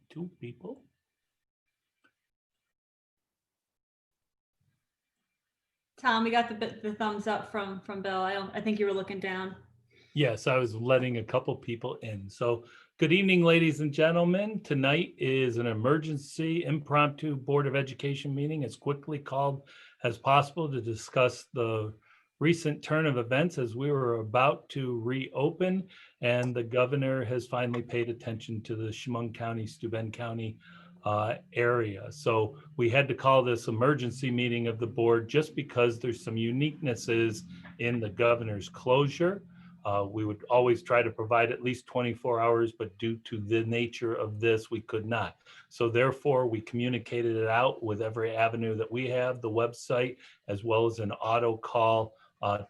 two people. Tom, we got the thumbs up from Bill. I think you were looking down. Yes, I was letting a couple people in. So good evening, ladies and gentlemen. Tonight is an emergency impromptu Board of Education meeting, as quickly called as possible, to discuss the recent turn of events as we were about to reopen, and the governor has finally paid attention to the Chemung County, Steuben County area. So we had to call this emergency meeting of the board just because there's some uniquenesses in the governor's closure. We would always try to provide at least 24 hours, but due to the nature of this, we could not. So therefore, we communicated it out with every avenue that we have, the website, as well as an auto call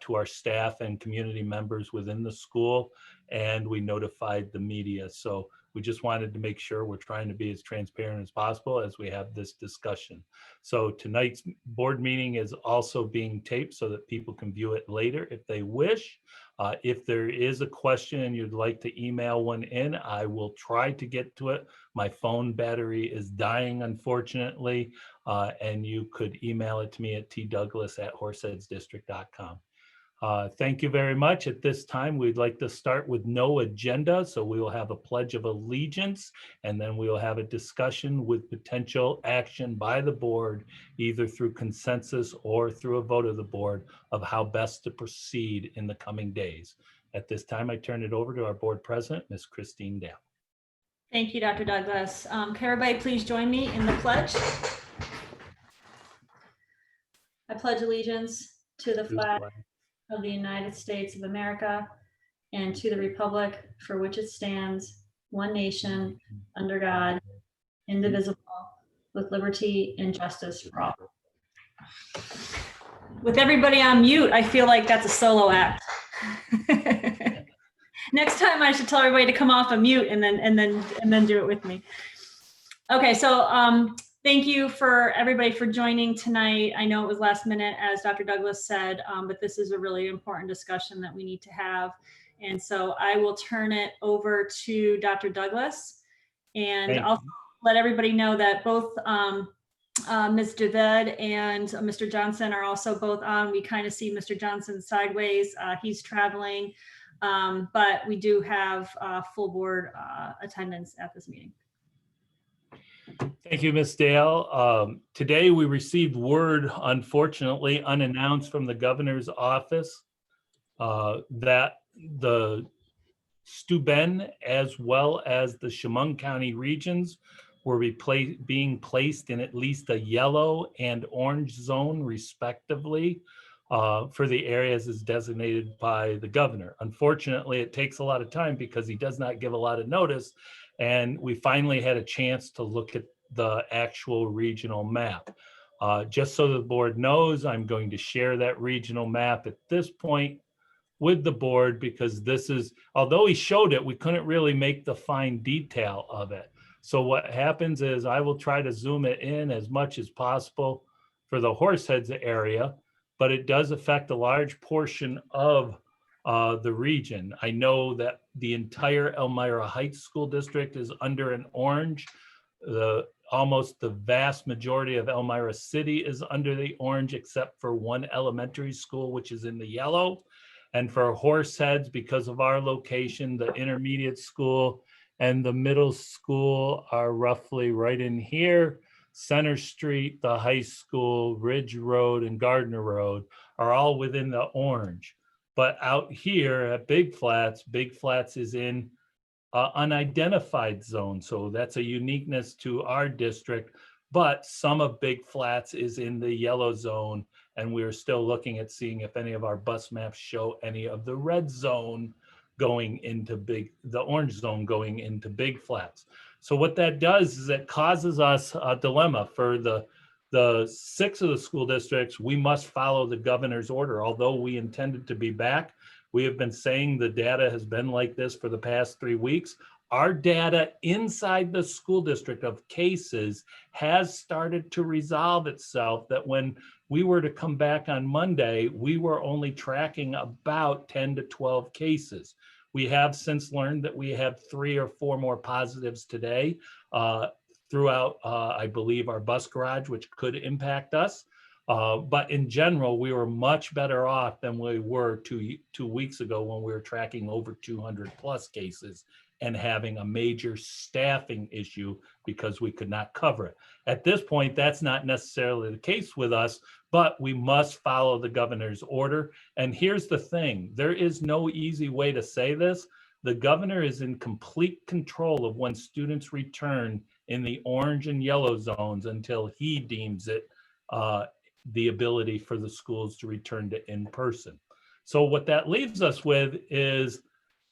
to our staff and community members within the school, and we notified the media. So we just wanted to make sure we're trying to be as transparent as possible as we have this discussion. So tonight's board meeting is also being taped so that people can view it later if they wish. If there is a question and you'd like to email one in, I will try to get to it. My phone battery is dying, unfortunately, and you could email it to me at tdouglas@horseheadsdistrict.com. Thank you very much. At this time, we'd like to start with no agenda. So we will have a pledge of allegiance, and then we will have a discussion with potential action by the board, either through consensus or through a vote of the board, of how best to proceed in the coming days. At this time, I turn it over to our board president, Ms. Christine Dale. Thank you, Dr. Douglas. Can everybody please join me in the pledge? I pledge allegiance to the flag of the United States of America and to the republic for which it stands, one nation, under God, indivisible, with liberty and justice for all. With everybody on mute, I feel like that's a solo act. Next time I should tell everybody to come off a mute and then do it with me. Okay, so thank you for everybody for joining tonight. I know it was last minute, as Dr. Douglas said, but this is a really important discussion that we need to have. And so I will turn it over to Dr. Douglas, and I'll let everybody know that both Ms. David and Mr. Johnson are also both on. We kind of see Mr. Johnson sideways. He's traveling, but we do have full board attendance at this meeting. Thank you, Ms. Dale. Today we received word, unfortunately unannounced, from the governor's office that the Steuben as well as the Chemung County regions were being placed in at least a yellow and orange zone respectively for the areas as designated by the governor. Unfortunately, it takes a lot of time because he does not give a lot of notice. And we finally had a chance to look at the actual regional map. Just so the board knows, I'm going to share that regional map at this point with the board, because this is, although he showed it, we couldn't really make the fine detail of it. So what happens is I will try to zoom it in as much as possible for the Horseheads area, but it does affect a large portion of the region. I know that the entire Elmira Heights School District is under an orange. Almost the vast majority of Elmira City is under the orange, except for one elementary school, which is in the yellow. And for Horseheads, because of our location, the intermediate school and the middle school are roughly right in here. Center Street, the high school, Ridge Road, and Gardner Road are all within the orange. But out here at Big Flats is in unidentified zone. So that's a uniqueness to our district, but some of Big Flats is in the yellow zone. And we're still looking at seeing if any of our bus maps show any of the red zone going into the orange zone going into Big Flats. So what that does is it causes us a dilemma. For the 6 of the school districts, we must follow the governor's order. Although we intended to be back, we have been saying the data has been like this for the past 3 weeks. Our data inside the school district of cases has started to resolve itself, that when we were to come back on Monday, we were only tracking about 10 to 12 cases. We have since learned that we have 3 or 4 more positives today throughout, I believe, our bus garage, which could impact us. But in general, we were much better off than we were two weeks ago when we were tracking over 200 plus cases and having a major staffing issue because we could not cover it. At this point, that's not necessarily the case with us, but we must follow the governor's order. And here's the thing, there is no easy way to say this. The governor is in complete control of when students return in the orange and yellow zones until he deems it the ability for the schools to return to in-person. So what that leaves us with is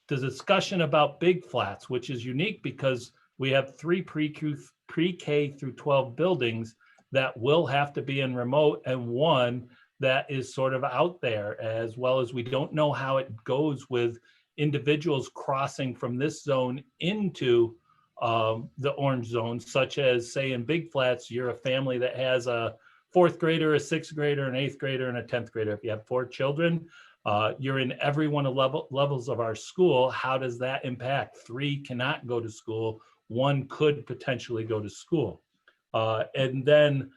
the discussion about Big Flats, which is unique because we have 3 pre-K through 12 buildings that will have to be in remote and 1 that is sort of out there, as well as we don't know how it goes with individuals crossing from this zone into the orange zone, such as say in Big Flats, you're a family that has a 4th grader, a 6th grader, an 8th grader, and a 10th grader. If you have 4 children, you're in every one of levels of our school. How does that impact? 3 cannot go to school. 1 could potentially go to school. And then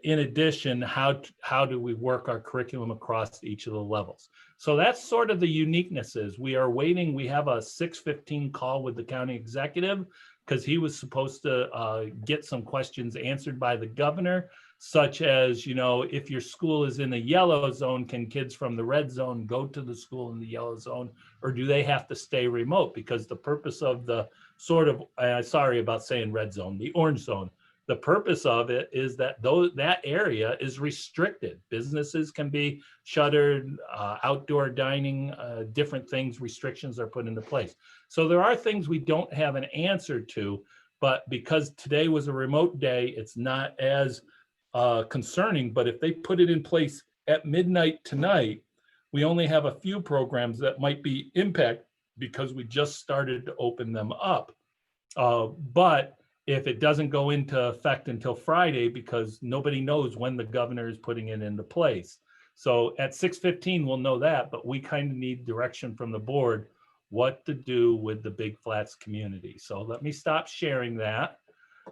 in addition, how do we work our curriculum across each of the levels? So that's sort of the uniquenesses. We are waiting. We have a 6:15 call with the county executive because he was supposed to get some questions answered by the governor, such as, you know, if your school is in the yellow zone, can kids from the red zone go to the school in the yellow zone, or do they have to stay remote? Because the purpose of the sort of, sorry about saying red zone, the orange zone, the purpose of it is that that area is restricted. Businesses can be shuttered, outdoor dining, different things, restrictions are put into place. So there are things we don't have an answer to, but because today was a remote day, it's not as concerning. But if they put it in place at midnight tonight, we only have a few programs that might be impacted because we just started to open them up. But if it doesn't go into effect until Friday, because nobody knows when the governor is putting it into place. So at 6:15, we'll know that, but we kind of need direction from the board what to do with the Big Flats community. So let me stop sharing that.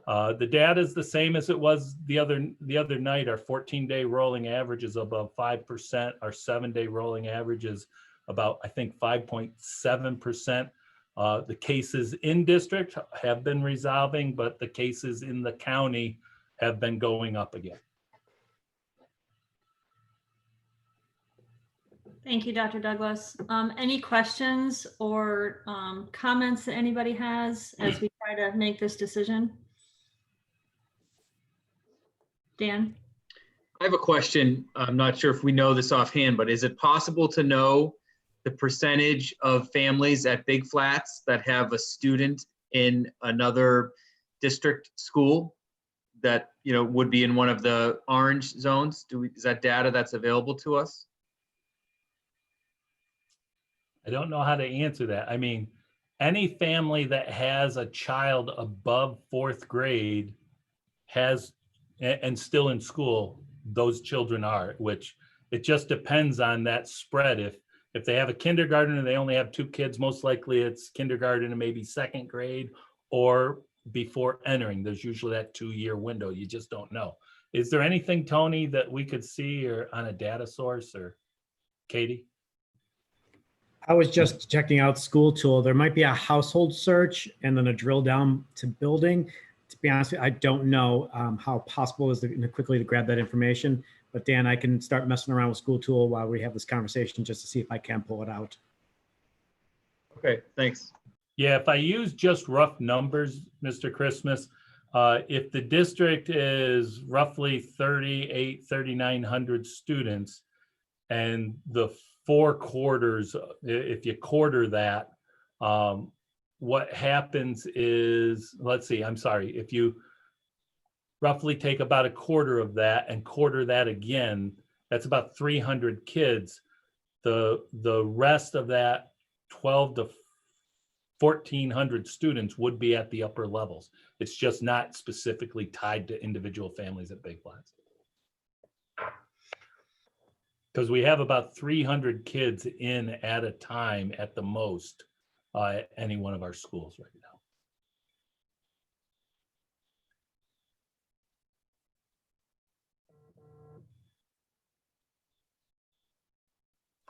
The data is the same as it was the other night. Our 14-day rolling average is above 5%. Our 7-day rolling average is about, I think, 5.7%. The cases in district have been resolving, but the cases in the county have been going up again. Thank you, Dr. Douglas. Any questions or comments that anybody has as we try to make this decision? Dan? I have a question. I'm not sure if we know this offhand, but is it possible to know the percentage of families at Big Flats that have a student in another district school that, you know, would be in one of the orange zones? Is that data that's available to us? I don't know how to answer that. I mean, any family that has a child above 4th grade has, and still in school, those children are, which it just depends on that spread. If they have a kindergarten and they only have 2 kids, most likely it's kindergarten and maybe 2nd grade or before entering. There's usually that 2-year window. You just don't know. Is there anything, Tony, that we could see or on a data source, or Katie? I was just checking out School Tool. There might be a household search and then a drill down to building. To be honest, I don't know how possible is to quickly to grab that information. But Dan, I can start messing around with School Tool while we have this conversation just to see if I can pull it out. Okay, thanks. Yeah, if I use just rough numbers, Mr. Christmas, if the district is roughly 3,900 students, and the 4 quarters, if you quarter that, what happens is, let's see, I'm sorry, if you roughly take about a quarter of that and quarter that again, that's about 300 kids. The rest of that 12 to 1,400 students would be at the upper levels. It's just not specifically tied to individual families at Big Flats. Because we have about 300 kids in at a time at the most at any one of our schools right now.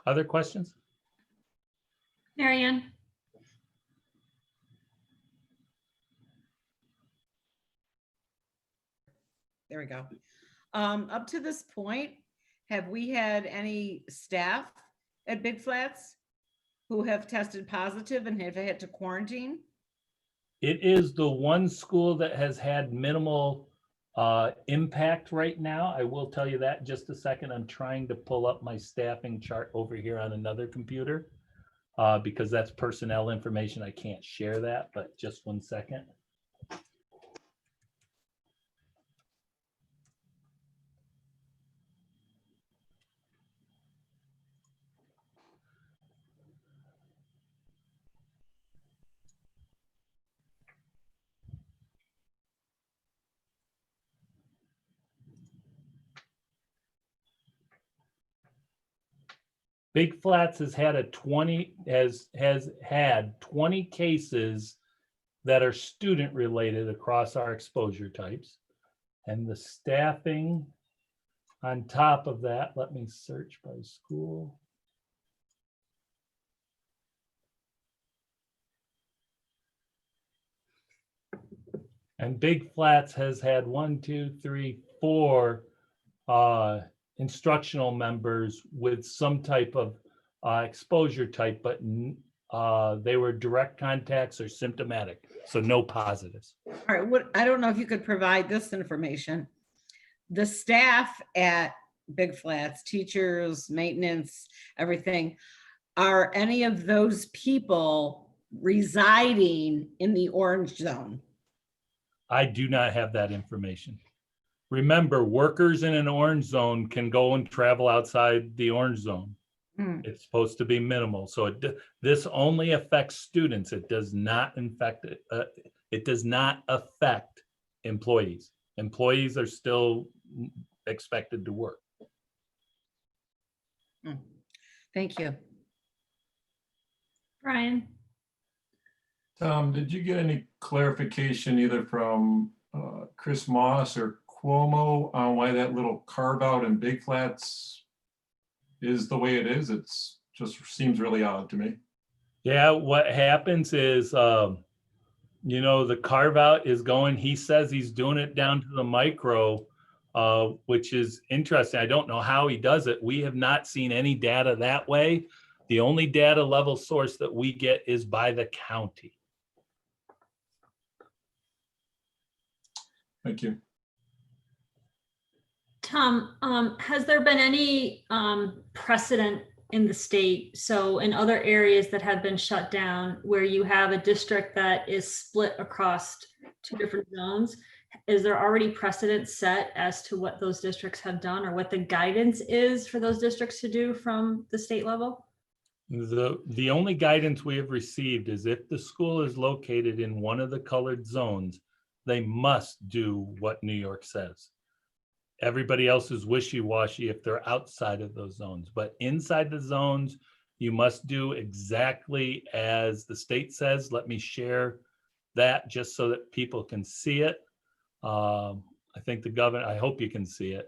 Other questions? Marianne? There we go. Up to this point, have we had any staff at Big Flats who have tested positive and have had to quarantine? It is the one school that has had minimal impact right now. I will tell you that in just a second. I'm trying to pull up my staffing chart over here on another computer because that's personnel information. I can't share that, but just 1 second. Big Flats has had has had 20 cases that are student related across our exposure types. And the staffing on top of that, let me search by school. And Big Flats has had 1, 2, 3, 4 instructional members with some type of exposure type, but they were direct contacts or symptomatic, so no positives. All right, I don't know if you could provide this information. The staff at Big Flats, teachers, maintenance, everything, are any of those people residing in the orange zone? I do not have that information. Remember, workers in an orange zone can go and travel outside the orange zone. It's supposed to be minimal. So this only affects students. It does not it does not affect employees. Employees are still expected to work. Thank you. Brian? Did you get any clarification either from Chris Moss or Cuomo on why that little carve out in Big Flats is the way it is? It's just seems really odd to me. Yeah, what happens is, you know, the carve out is going, he says he's doing it down to the micro, which is interesting. I don't know how he does it. We have not seen any data that way. The only data level source that we get is by the county. Thank you. Tom, has there been any precedent in the state, so in other areas that have been shut down, where you have a district that is split across 2 different zones? Is there already precedent set as to what those districts have done or what the guidance is for those districts to do from the state level? The only guidance we have received is if the school is located in one of the colored zones, they must do what New York says. Everybody else is wishy-washy if they're outside of those zones, but inside the zones, you must do exactly as the state says. Let me share that just so that people can see it. I think the governor, I hope you can see it.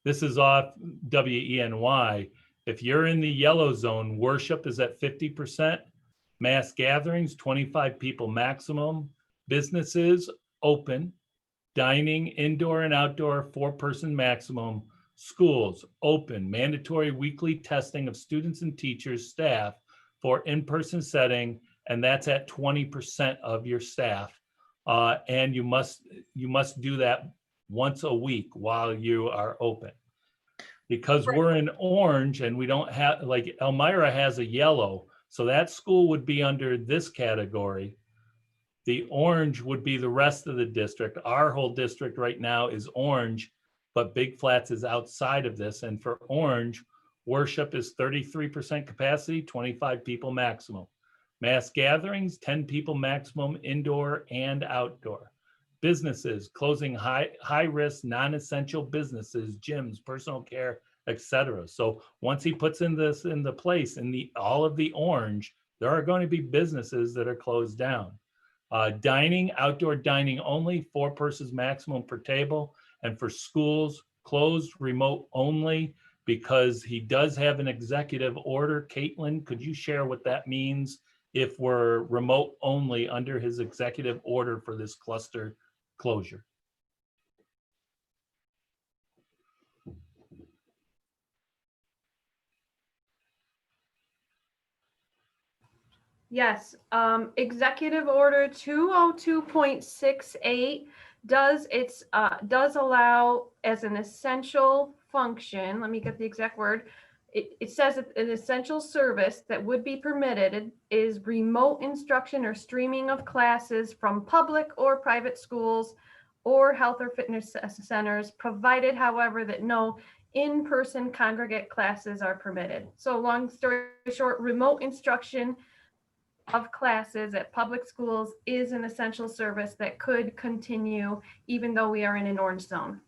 This is off WENY. If you're in the yellow zone, worship is at 50%, mass gatherings, 25 people maximum, businesses open, dining, indoor and outdoor, 4-person maximum, schools open, mandatory weekly testing of students and teachers, staff for in-person setting, and that's at 20% of your staff. And you must do that once a week while you are open. Because we're in orange and we don't have, like Elmira has a yellow, so that school would be under this category. The orange would be the rest of the district. Our whole district right now is orange, but Big Flats is outside of this. And for orange, worship is 33% capacity, 25 people maximum. Mass gatherings, 10 people maximum, indoor and outdoor. Businesses, closing high risk, non-essential businesses, gyms, personal care, etc. So once he puts in this into place in all of the orange, there are going to be businesses that are closed down. Dining, outdoor dining only, 4 persons maximum per table. And for schools, closed, remote only, because he does have an executive order. Caitlin, could you share what that means if we're remote only under his executive order for this cluster closure? Yes, Executive Order 202.68 does allow as an essential function, let me get the exact word. It says that an essential service that would be permitted is remote instruction or streaming of classes from public or private schools or health or fitness centers, provided, however, that no in-person congregate classes are permitted. So long story short, remote instruction of classes at public schools is an essential service that could continue even though we are in an orange zone.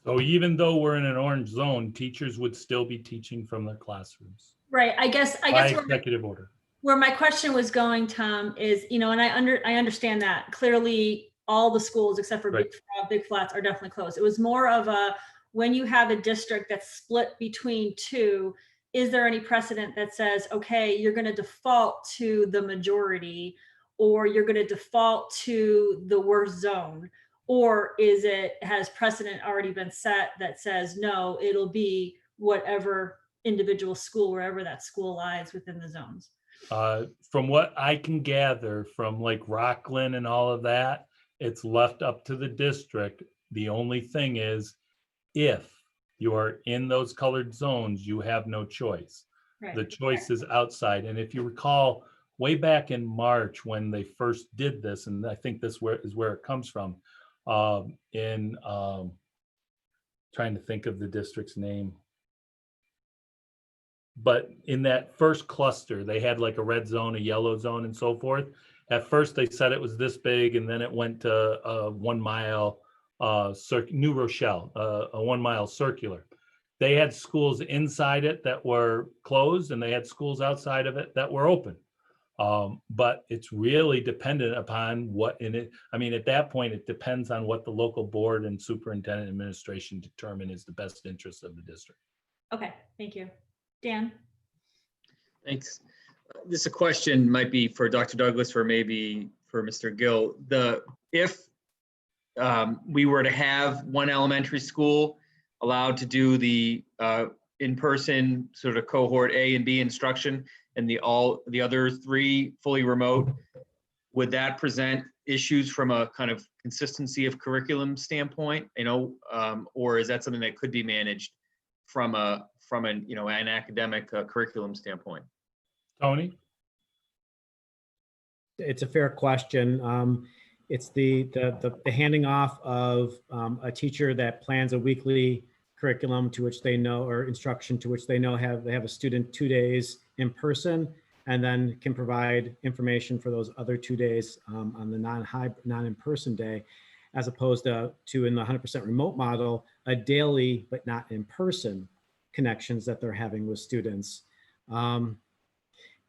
So even though we're in an orange zone, teachers would still be teaching from their classrooms Right. I guess by executive order. where my question was going, Tom, is, and I understand that clearly all the schools except for Right. big flats are definitely closed. It was more of a, when you have a district that's split between two, is there any precedent that says, okay, you're going to default to the majority, or you're going to default to the worst zone? Or has precedent already been set that says, no, it'll be whatever individual school, wherever that school lies within the zones? From what I can gather from like Rockland and all of that, it's left up to the district. The only thing is, if you are in those colored zones, you have no choice. Right. The choice is outside. And if you recall, way back in March when they first did this, and I think this is where it comes from, trying to think of the district's name. But in that first cluster, they had like a red zone, a yellow zone, and so forth. At first, they said it was this big, and then it went to 1 mile, New Rochelle, a 1 mile circular. They had schools inside it that were closed, and they had schools outside of it that were open. But it's really dependent upon what in it. I mean, at that point, it depends on what the local board and superintendent administration determine is the best interest of the district. Okay, thank you. Dan? Thanks. This a question might be for Dr. Douglas or maybe for Mr. Gill. If we were to have one elementary school allowed to do the in-person sort of cohort A and B instruction, and the other 3 fully remote, would that present issues from a kind of consistency of curriculum standpoint? Or is that something that could be managed from an academic curriculum standpoint? Tony? It's a fair question. It's the handing off of a teacher that plans a weekly curriculum to which they know, or instruction to which they know they have a student 2 days in person, and then can provide information for those other 2 days on the non-in-person day, as opposed to in the 100% remote model, a daily but not in-person connections that they're having with students. To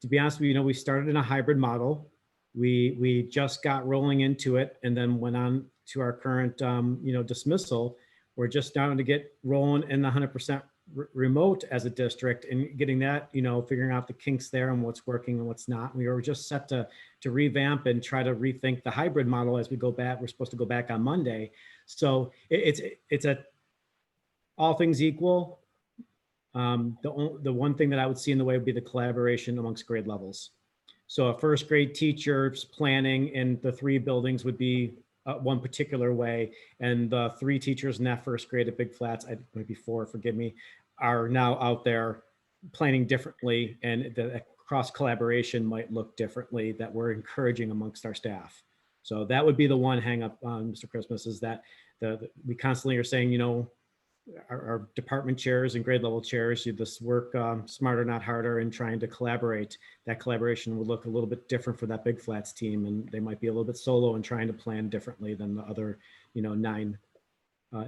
be honest with you, we started in a hybrid model. We just got rolling into it and then went on to our current dismissal. We're just starting to get rolling in the 100% remote as a district and getting that, figuring out the kinks there and what's working and what's not. We were just set to revamp and try to rethink the hybrid model as we go back. We're supposed to go back on Monday. So it's all things equal. The one thing that I would see in the way would be the collaboration amongst grade levels. So a first grade teacher's planning in the 3 buildings would be one particular way, and the 3 teachers in that first grade at Big Flats, maybe 4, forgive me, are now out there planning differently, and the cross collaboration might look differently that we're encouraging amongst our staff. So that would be the one hang up on Mr. Christmas, is that we constantly are saying, our department chairs and grade level chairs, you just work smarter, not harder, and trying to collaborate. That collaboration would look a little bit different for that Big Flats team, and they might be a little bit solo and trying to plan differently than the other, 9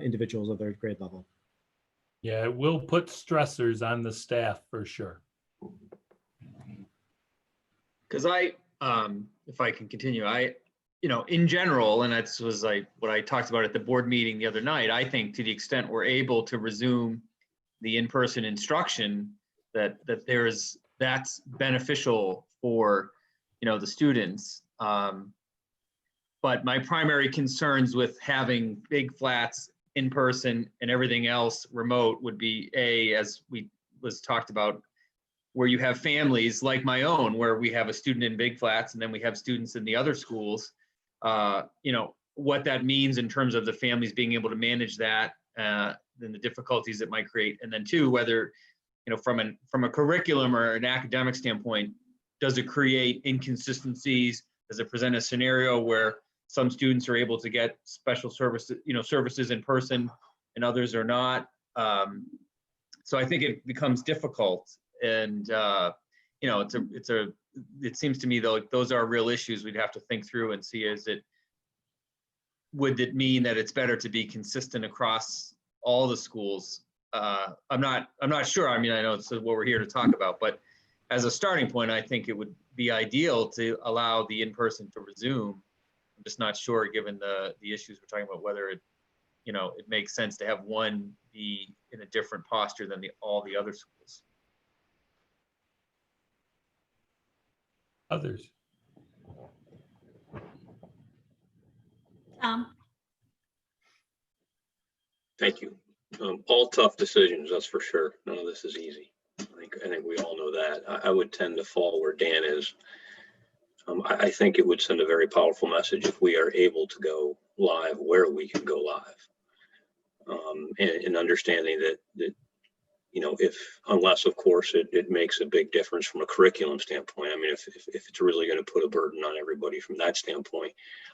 individuals of their grade level. Yeah, it will put stressors on the staff for sure. Because if I can continue, in general, and that's was like what I talked about at the board meeting the other night, I think to the extent we're able to resume the in-person instruction, that's beneficial for, the students. But my primary concerns with having big flats in person and everything else remote would be as was talked about, where you have families like my own, where we have a student in big flats and then we have students in the other schools, what that means in terms of the families being able to manage that, then the difficulties it might create. And then two, whether, from a curriculum or an academic standpoint, does it create inconsistencies? Does it present a scenario where some students are able to get special services in person and others are not? So I think it becomes difficult. And, it seems to me though, those are real issues we'd have to think through and see, would it mean that it's better to be consistent across all the schools? I'm not sure. I mean, I know it's what we're here to talk about, but as a starting point, I think it would be ideal to allow the in-person to resume. I'm just not sure, given the issues we're talking about, whether it makes sense to have one be in a different posture than all the other schools. Others. Thank you. All tough decisions, that's for sure. None of this is easy. I think we all know that. I would tend to fall where Dan is. I think it would send a very powerful message if we are able to go live where we can go live, and understanding that unless of course it makes a big difference from a curriculum standpoint. I mean, if it's really going to put a burden on everybody from that standpoint,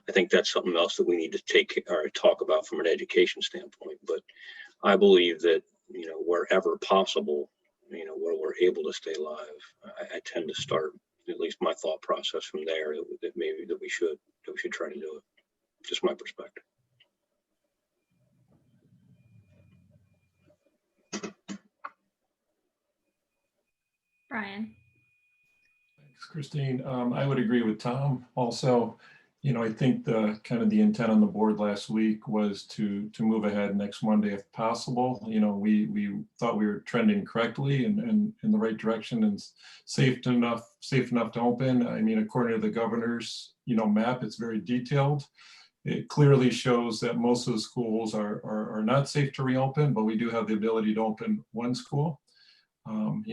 I think that's something else that we need to talk about from an education standpoint. But I believe that, wherever possible, where we're able to stay live, I tend to start at least my thought process from there, that maybe that we should try to do it. Just my perspective. Brian. Thanks, Christine. I would agree with Tom. Also, I think the intent on the board last week was to move ahead next Monday if possible. We thought we were trending correctly and in the right direction and safe enough to open. I mean, according to the governor's map, it's very detailed. It clearly shows that most of the schools are not safe to reopen, but we do have the ability to open one school.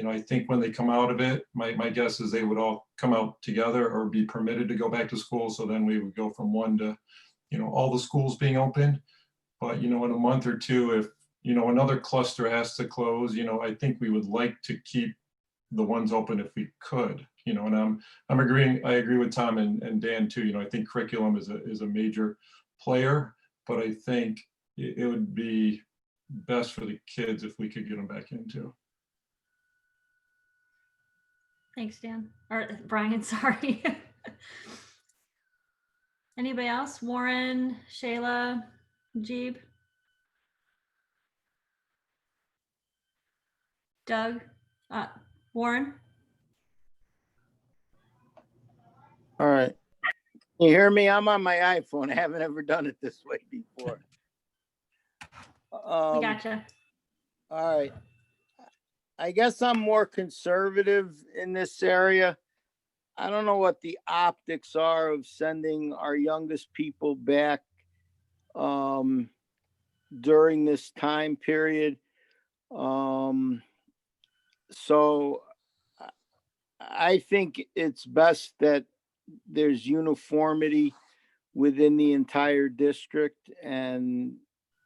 I think when they come out of it, my guess is they would all come out together or be permitted to go back to school. So then we would go from one to, all the schools being open. But, in a month or two, if, another cluster has to close, I think we would like to keep the ones open if we could, and I'm agreeing. I agree with Tom and Dan too. I think curriculum is a major player, but I think it would be best for the kids if we could get them back into. Thanks, Dan. Or Brian, sorry. Anybody else? Warren, Shayla, Jeeb? Doug? Warren? All right. Can you hear me? I'm on my iPhone. I haven't ever done it this way before. We gotcha. All right. I guess I'm more conservative in this area. I don't know what the optics are of sending our youngest people back during this time period. So I think it's best that there's uniformity within the entire district. And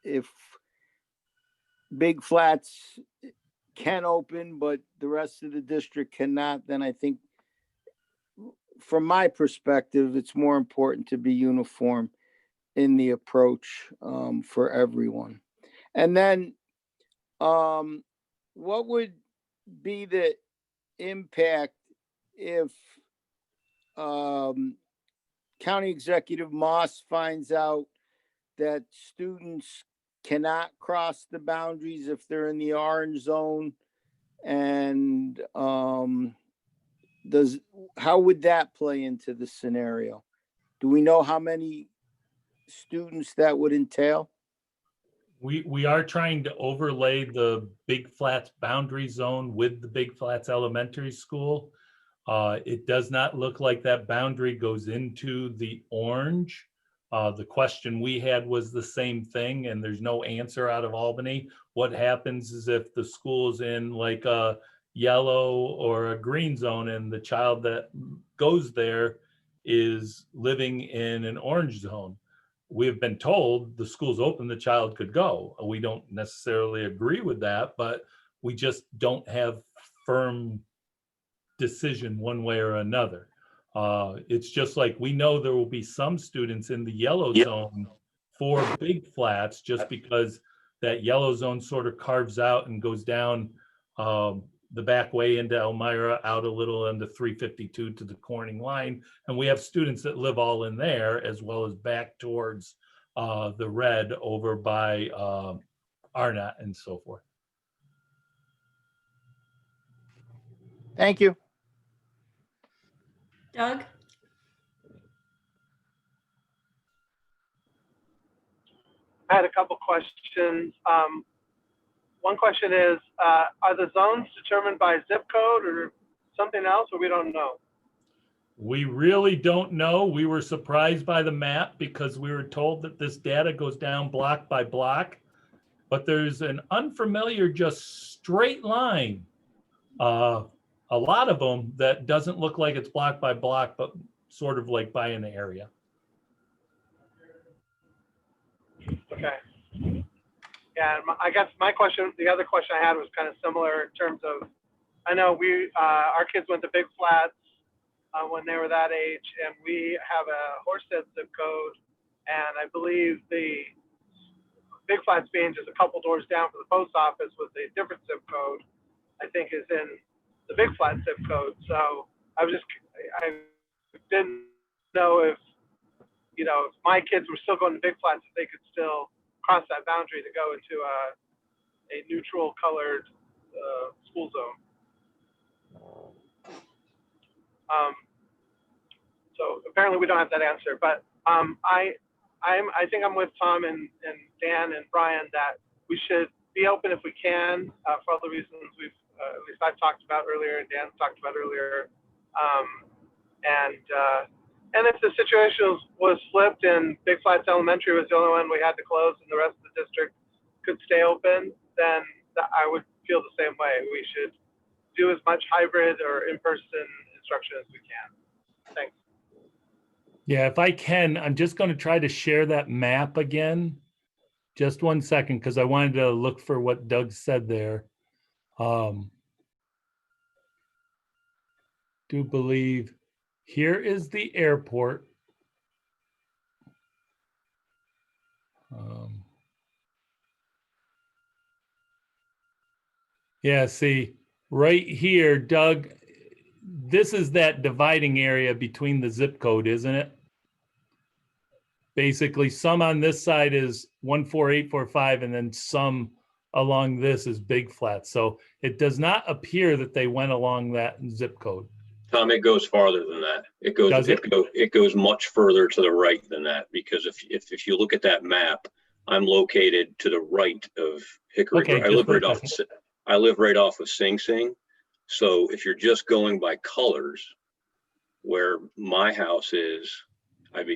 if Big Flats can open, but the rest of the district cannot, then I think from my perspective, it's more important to be uniform in the approach for everyone. And then what would be the impact if County Executive Moss finds out that students cannot cross the boundaries if they're in the orange zone? And how would that play into the scenario? Do we know how many students that would entail? We are trying to overlay the Big Flats boundary zone with the Big Flats Elementary School. It does not look like that boundary goes into the orange. The question we had was the same thing, and there's no answer out of Albany. What happens is if the school's in like a yellow or a green zone and the child that goes there is living in an orange zone. We have been told the school's open, the child could go. We don't necessarily agree with that, but we just don't have firm decision one way or another. It's just like we know there will be some students in the yellow zone for Big Flats just because that yellow zone sort of carves out and goes down the back way into Elmira, out a little into 352 to the Corning line. And we have students that live all in there as well as back towards the red over by Arnott and so forth. Thank you. Doug? I had a couple questions. One question is, are the zones determined by zip code or something else, or we don't know? We really don't know. We were surprised by the map because we were told that this data goes down block by block, but there's an unfamiliar, just straight line. A lot of them that doesn't look like it's block by block, but sort of like by an area. Okay. Yeah, I guess my question, the other question I had was kind of similar in terms of, I know our kids went to Big Flats when they were that age, and we have a Horsehead zip code, and I believe the Big Flats being just a couple doors down from the post office with a different zip code, I think is in the Big Flat zip code. So I didn't know if, if my kids were still going to Big Flats, if they could still cross that boundary to go into a neutral colored school zone. So apparently we don't have that answer, but I think I'm with Tom and Dan and Brian that we should be open if we can for all the reasons we've at least I've talked about earlier and Dan's talked about earlier. And if the situation was flipped and Big Flats Elementary was the only one we had to close and the rest of the district could stay open, then I would feel the same way. We should do as much hybrid or in-person instruction as we can. Thanks. Yeah, if I can, I'm just going to try to share that map again. Just 1 second, because I wanted to look for what Doug said there. Do believe here is the airport. Yeah, see, right here, Doug, this is that dividing area between the zip code, isn't it? Basically, some on this side is 14845, and then some along this is Big Flats. So it does not appear that they went along that zip code. Tom, it goes farther than that. It goes much further to the right than that, because if you look at that map, I'm located to the right of Hickory. Okay, I live right off of Sing Sing. So if you're just going by colors, where my house is,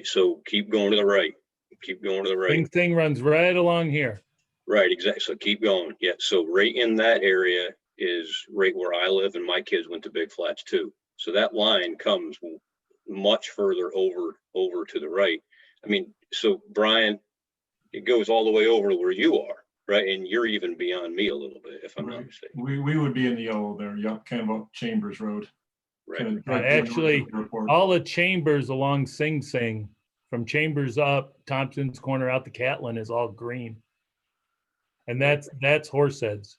so keep going to the right. Keep going to the right. Sing Sing runs right along here. Right, exactly. So keep going. Yeah. So right in that area is right where I live, and my kids went to Big Flats too. So that line comes much further over to the right. I mean, so Brian, it goes all the way over to where you are, right? And you're even beyond me a little bit, if I'm not mistaken. We would be in the yellow there, yeah, kind of up Chambers Road. Right. Actually, all the Chambers along Sing Sing, from Chambers up, Thompson's Corner out to Catlin is all green. And that's Horseheads.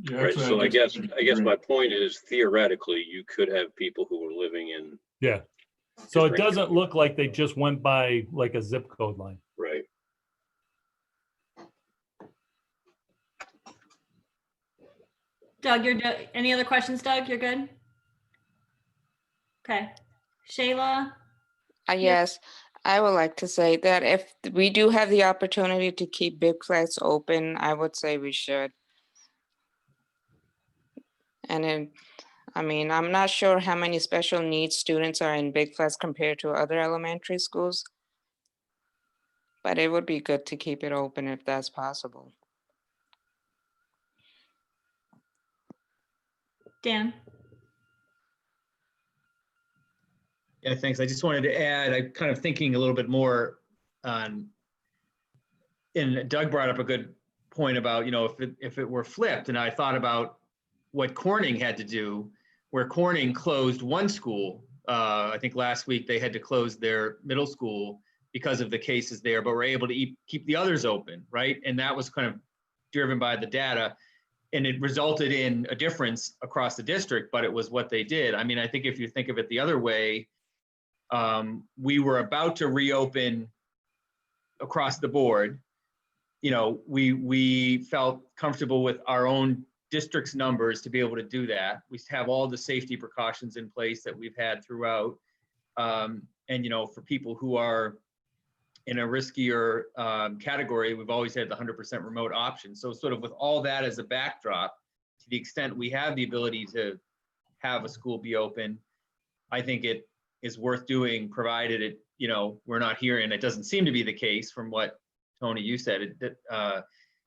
Yeah, right. So I guess my point is, theoretically, you could have people who are living in. Yeah. So it doesn't look like they just went by like a zip code line. Right. Doug, any other questions, Doug? You're good? Okay. Shayla? Yes, I would like to say that if we do have the opportunity to keep Big Flats open, I would say we should. And then, I mean, I'm not sure how many special needs students are in Big Flats compared to other elementary schools, but it would be good to keep it open if that's possible. Dan? Yeah, thanks. I just wanted to add, I'm kind of thinking a little bit more on, and Doug brought up a good point about, if it were flipped, and I thought about what Corning had to do, where Corning closed one school. I think last week they had to close their middle school because of the cases there, but were able to keep the others open, right? And that was kind of driven by the data. And it resulted in a difference across the district, but it was what they did. I mean, I think if you think of it the other way, we were about to reopen across the board. We felt comfortable with our own district's numbers to be able to do that. We have all the safety precautions in place that we've had throughout. And, for people who are in a riskier category, we've always had the 100% remote option. So sort of with all that as a backdrop, to the extent we have the ability to have a school be open, I think it is worth doing, provided it, we're not hearing, it doesn't seem to be the case from what Tony, you said, it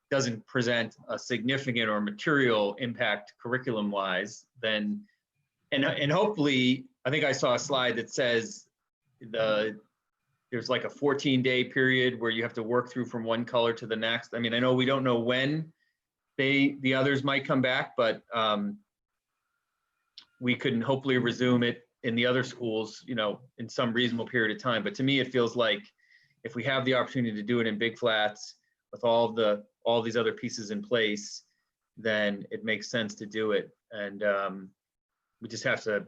doesn't present a significant or material impact curriculum wise, then, and hopefully, I think I saw a slide that says there's like a 14-day period where you have to work through from one color to the next. I mean, I know we don't know when the others might come back, but we can hopefully resume it in the other schools, in some reasonable period of time. But to me, it feels like if we have the opportunity to do it in Big Flats with all these other pieces in place, then it makes sense to do it. And we just have to,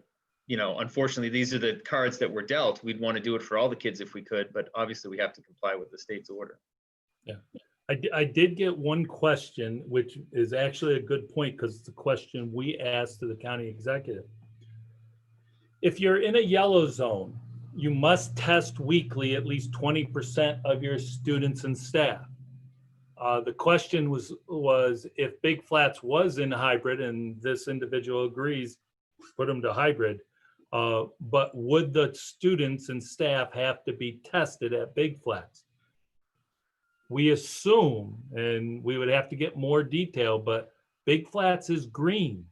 unfortunately, these are the cards that were dealt. We'd want to do it for all the kids if we could, but obviously we have to comply with the state's order. Yeah, I did get one question, which is actually a good point because it's a question we asked to the county executive. If you're in a yellow zone, you must test weekly at least 20% of your students and staff. The question was if Big Flats was in hybrid, and this individual agrees, put them to hybrid, but would the students and staff have to be tested at Big Flats? We assume, and we would have to get more detail, but Big Flats is green.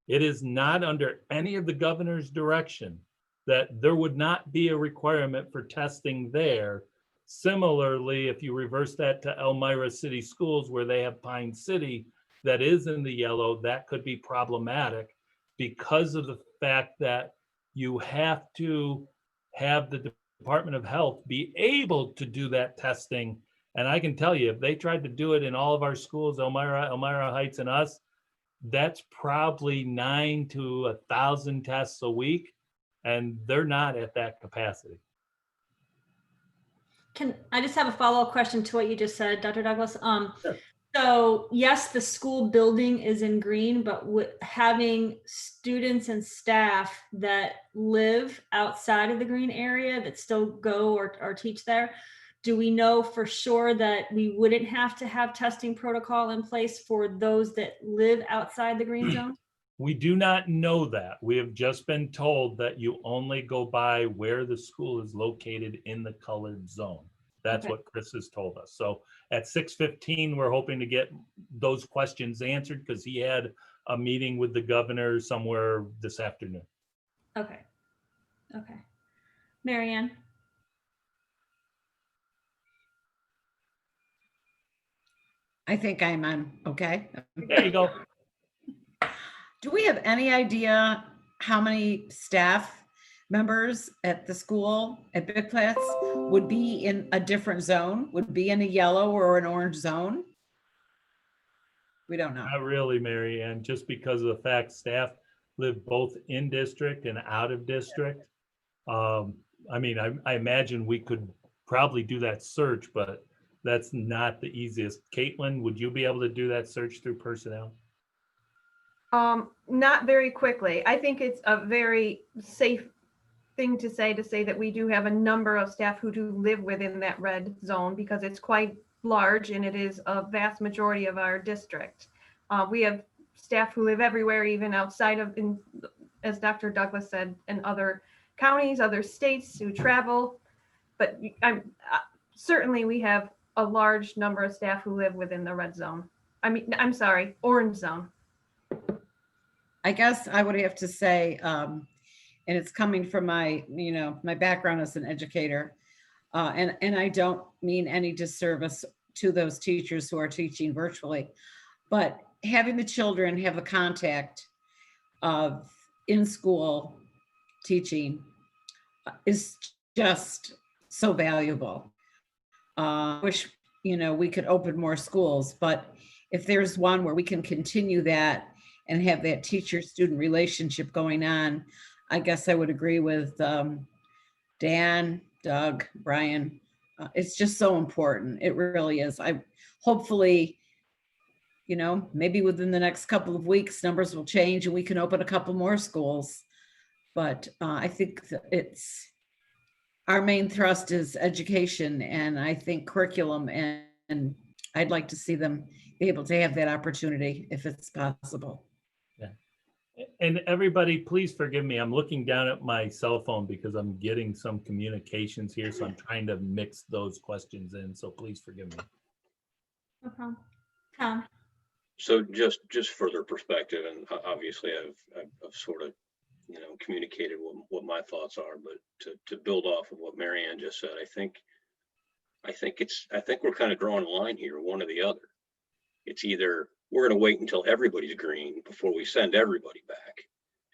It is not under any of the governor's direction that there would not be a requirement for testing there. Similarly, if you reverse that to Elmira City Schools, where they have Pine City, that is in the yellow, that could be problematic because of the fact that you have to have the Department of Health be able to do that testing. And I can tell you, if they tried to do it in all of our schools, Elmira Heights and us, that's probably 9 to 1,000 tests a week, and they're not at that capacity. Can I just have a follow-up question to what you just said, Dr. Douglas? Sure. So yes, the school building is in green, but having students and staff that live outside of the green area that still go or teach there, do we know for sure that we wouldn't have to have testing protocol in place for those that live outside the green zone? We do not know that. We have just been told that you only go by where the school is located in the colored zone. That's Okay. what Chris has told us. So at 6:15, we're hoping to get those questions answered because he had a meeting with the governor somewhere this afternoon. Okay. Okay. Marianne? I think I'm on, okay. There you go. Do we have any idea how many staff members at the school at Big Flats would be in a different zone, would be in a yellow or an orange zone? We don't know. Not really, Mary Ann, just because of the fact staff live both in district and out of district. I mean, I imagine we could probably do that search, but that's not the easiest. Caitlin, would you be able to do that search through personnel? Not very quickly. I think it's a very safe thing to say that we do have a number of staff who do live within that red zone because it's quite large and it is a vast majority of our district. We have staff who live everywhere, even outside of, as Dr. Douglas said, in other counties, other states who travel. But certainly we have a large number of staff who live within the red zone. I'm sorry, orange zone. I guess I would have to say, and it's coming from my, my background as an educator, and I don't mean any disservice to those teachers who are teaching virtually, but having the children have a contact of in-school teaching is just so valuable. Wish, we could open more schools, but if there's one where we can continue that and have that teacher-student relationship going on, I guess I would agree with Dan, Doug, Brian. It's just so important. It really is. Hopefully, maybe within the next couple of weeks, numbers will change and we can open a couple more schools. But I think our main thrust is education, and I think curriculum, and I'd like to see them be able to have that opportunity if it's possible. And everybody, please forgive me. I'm looking down at my cell phone because I'm getting some communications here. So I'm trying to mix those questions in. So please forgive me. No problem. Tom. So just further perspective, and obviously I've sort of, communicated what my thoughts are, but to build off of what Mary Ann just said, I think we're kind of drawing a line here, one or the other. It's either we're going to wait until everybody's green before we send everybody back.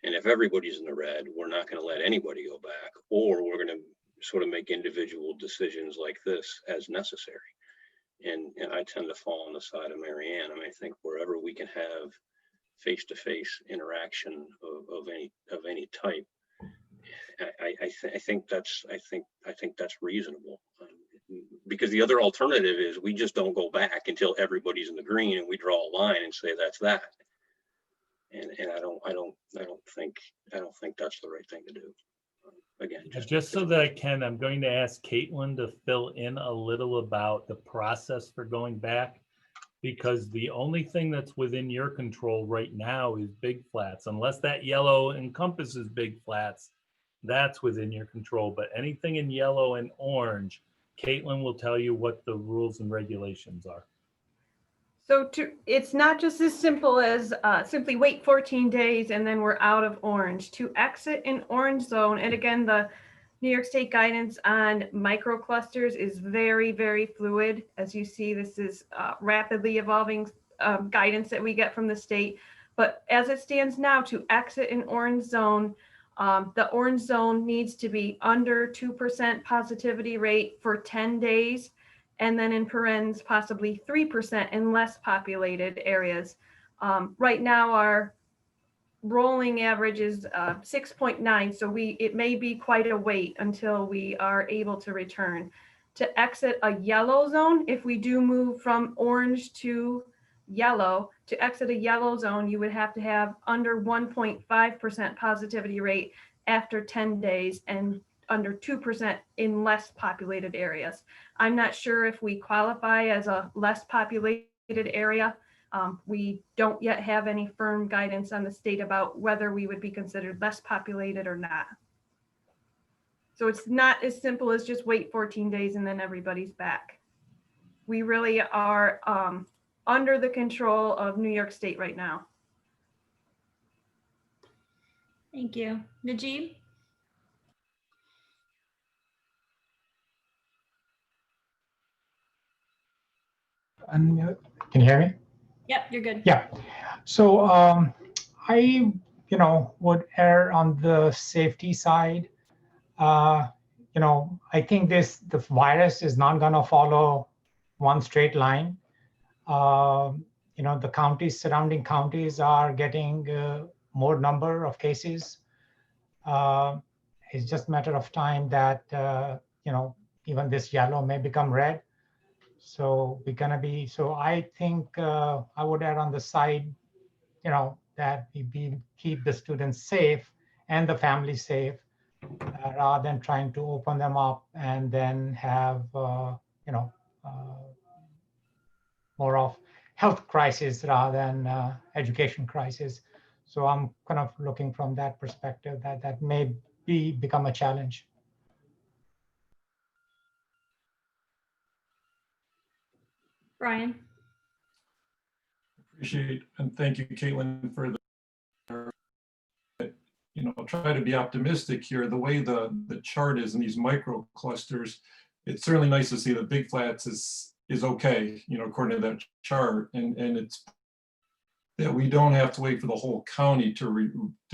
And if everybody's in the red, we're not going to let anybody go back, or we're going to sort of make individual decisions like this as necessary. And I tend to fall on the side of Mary Ann. I think wherever we can have face-to-face interaction of any type, I think that's reasonable. Because the other alternative is we just don't go back until everybody's in the green and we draw a line and say that's that. And I don't think that's the right thing to do. Again, just so that I can, I'm going to ask Caitlin to fill in a little about the process for going back, because the only thing that's within your control right now is Big Flats. Unless that yellow encompasses Big Flats, that's within your control. But anything in yellow and orange, Caitlin will tell you what the rules and regulations are. So it's not just as simple as simply wait 14 days and then we're out of orange. To exit an orange zone, and again, the New York State guidance on microclusters is very, very fluid. As you see, this is rapidly evolving guidance that we get from the state. But as it stands now, to exit an orange zone, the orange zone needs to be under 2% positivity rate for 10 days. And then in parens, possibly 3% in less populated areas. Right now, our rolling average is 6.9. So it may be quite a wait until we are able to return. To exit a yellow zone, if we do move from orange to yellow, to exit a yellow zone, you would have to have under 1.5% positivity rate after 10 days and under 2% in less populated areas. I'm not sure if we qualify as a less populated area. We don't yet have any firm guidance on the state about whether we would be considered less populated or not. So it's not as simple as just wait 14 days and then everybody's back. We really are under the control of New York State right now. Thank you. Najib? Unmute. Can you hear me? Yep, you're good. Yeah. So I, would err on the safety side. I think the virus is not going to follow one straight line. The surrounding counties are getting more number of cases. It's just a matter of time that, even this yellow may become red. So I think I would err on the side, that we keep the students safe and the family safe rather than trying to open them up and then have, more of health crisis rather than education crisis. So I'm kind of looking from that perspective that may become a challenge. Brian? Appreciate and thank you, Caitlin, for try to be optimistic here. The way the chart is in these micro clusters, it's certainly nice to see that Big Flats is okay, according to that chart, and it's that we don't have to wait for the whole county to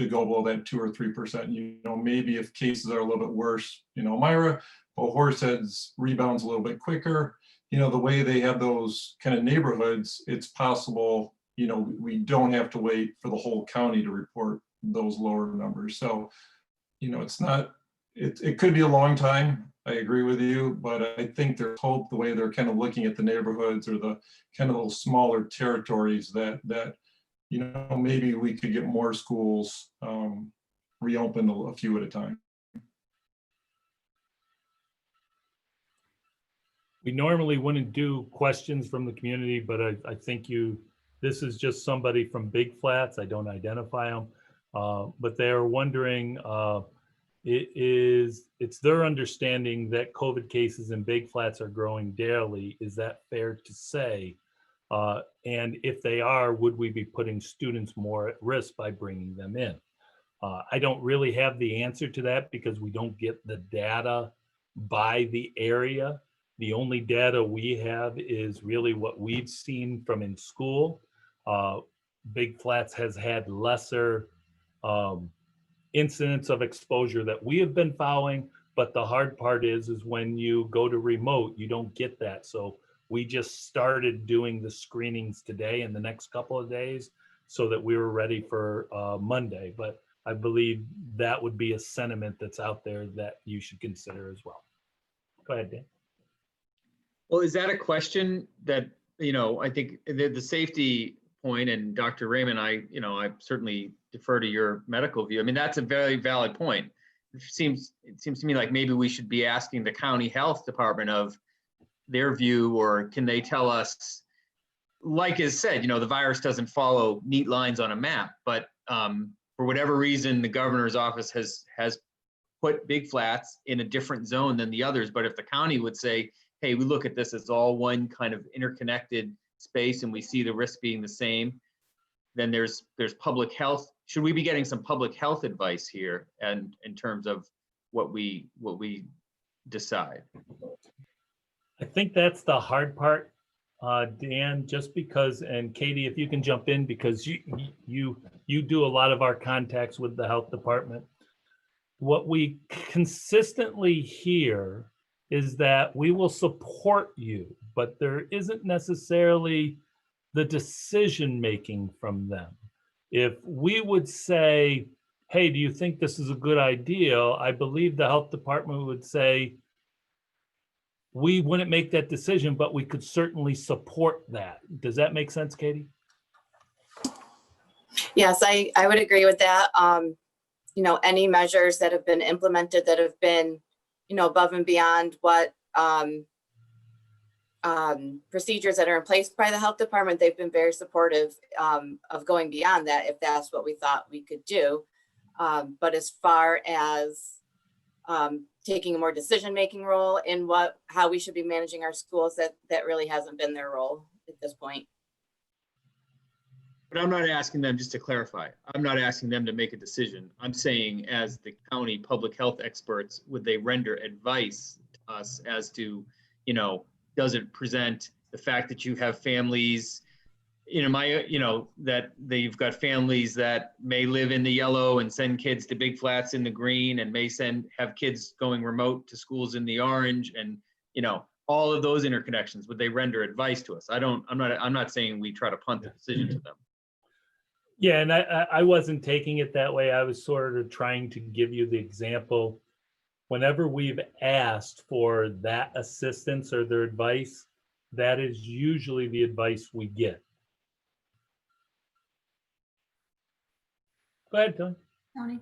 go below that 2 or 3%. Maybe if cases are a little bit worse, Myra, but Horseheads rebounds a little bit quicker. The way they have those kind of neighborhoods, it's possible, we don't have to wait for the whole county to report those lower numbers. So, it's not, it could be a long time. I agree with you, but I think there's hope the way they're kind of looking at the neighborhoods or the kind of those smaller territories that maybe we could get more schools reopened a few at a time. We normally wouldn't do questions from the community, but I think this is just somebody from Big Flats. I don't identify them, but they're wondering, it's their understanding that COVID cases in Big Flats are growing daily. Is that fair to say? And if they are, would we be putting students more at risk by bringing them in? I don't really have the answer to that because we don't get the data by the area. The only data we have is really what we've seen from in school. Big Flats has had lesser incidents of exposure that we have been following, but the hard part is when you go to remote, you don't get that. So we just started doing the screenings today and the next couple of days so that we were ready for Monday. But I believe that would be a sentiment that's out there that you should consider as well. Go ahead, Dan. Well, is that a question that, I think the safety point, and Dr. Raymond, I certainly defer to your medical view. I mean, that's a very valid point. It seems to me like maybe we should be asking the county health department of their view, or can they tell us, like is said, the virus doesn't follow neat lines on a map, but for whatever reason, the governor's office has put Big Flats in a different zone than the others. But if the county would say, hey, we look at this as all one kind of interconnected space and we see the risk being the same, then there's public health. Should we be getting some public health advice here and in terms of what we decide? I think that's the hard part, Dan, just because, and Katie, if you can jump in, because you do a lot of our contacts with the health department. What we consistently hear is that we will support you, but there isn't necessarily the decision-making from them. If we would say, hey, do you think this is a good idea? I believe the health department would say, we wouldn't make that decision, but we could certainly support that. Does that make sense, Katie? Yes, I would agree with that. Any measures that have been implemented that have been, above and beyond what procedures that are in place by the health department, they've been very supportive of going beyond that if that's what we thought we could do. But as far as taking a more decision-making role in how we should be managing our schools, that really hasn't been their role at this point. But I'm not asking them, just to clarify, I'm not asking them to make a decision. I'm saying as the county public health experts, would they render advice to us as to, does it present the fact that you have families, that they've got families that may live in the yellow and send kids to Big Flats in the green, and may have kids going remote to schools in the orange, and, all of those interconnections, would they render advice to us? I'm not saying we try to punt the decision to them. Yeah, and I wasn't taking it that way. I was sort of trying to give you the example. Whenever we've asked for that assistance or their advice, that is usually the advice we get. Go ahead, Tony. Tony?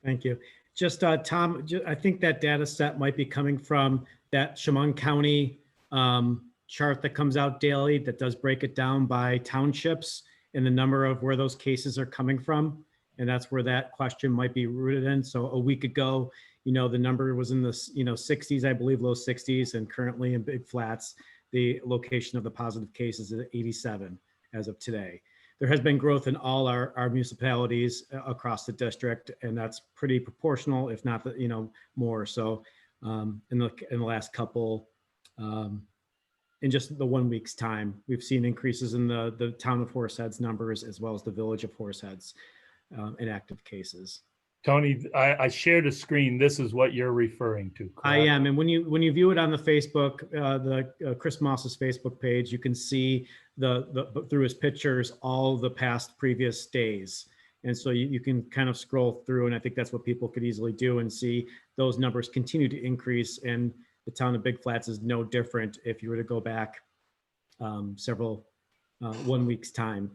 Thank you. Just Tom, I think that data set might be coming from that Chemung County chart that comes out daily that does break it down by townships and the number of where those cases are coming from. And that's where that question might be rooted in. So a week ago, the number was in the 60s, I believe, low 60s, and currently in Big Flats, the location of the positive cases is at 87 as of today. There has been growth in all our municipalities across the district, and that's pretty proportional, if not, more. So in the last couple, in just the 1 week's time, we've seen increases in the town of Horseheads numbers as well as the village of Horseheads in active cases. Tony, I shared a screen. This is what you're referring to, correct? I am, and when you view it on the Facebook, Chris Moss's Facebook page, you can see through his pictures all the past previous days, and so you can kind of scroll through, and I think that's what people could easily do and see those numbers continue to increase. And the town of Big Flats is no different if you were to go back several 1 week's time.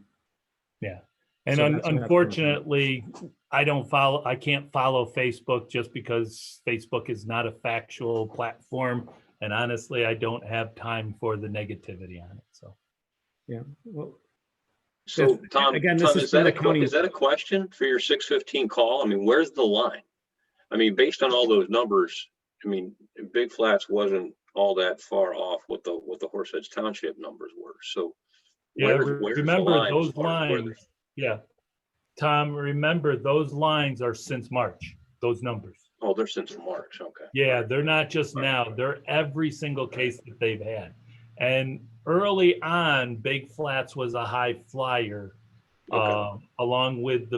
Yeah. And So that's where that's unfortunately, I can't follow Facebook just because Facebook is not a factual platform. And honestly, I don't have time for the negativity on it. So, yeah. Well, So Tom, again, Tom, this is is that from the is that a question for your 6:15 call? I mean, where's the line? I mean, based on all those numbers, I mean, Big Flats wasn't all that far off what the Horseheads Township numbers were. So yeah, where's the remember line as those far as where lines. Yeah. Tom, remember those lines are since March, those numbers. Oh, they're since March. Okay. Yeah, they're not just now. They're every single case that they've had. And early on, Big Flats was a high flyer, along with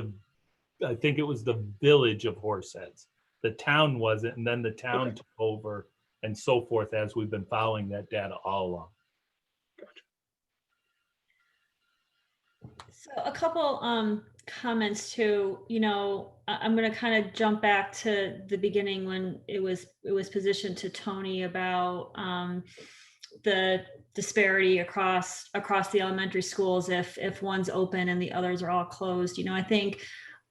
I think it was the village of Horseheads. The town wasn't, and then the town took over and so forth as we've been following that data all along. So a couple comments too, I'm going to kind of jump back to the beginning when it was positioned to Tony about the disparity across the elementary schools if one's open and the others are all closed. I think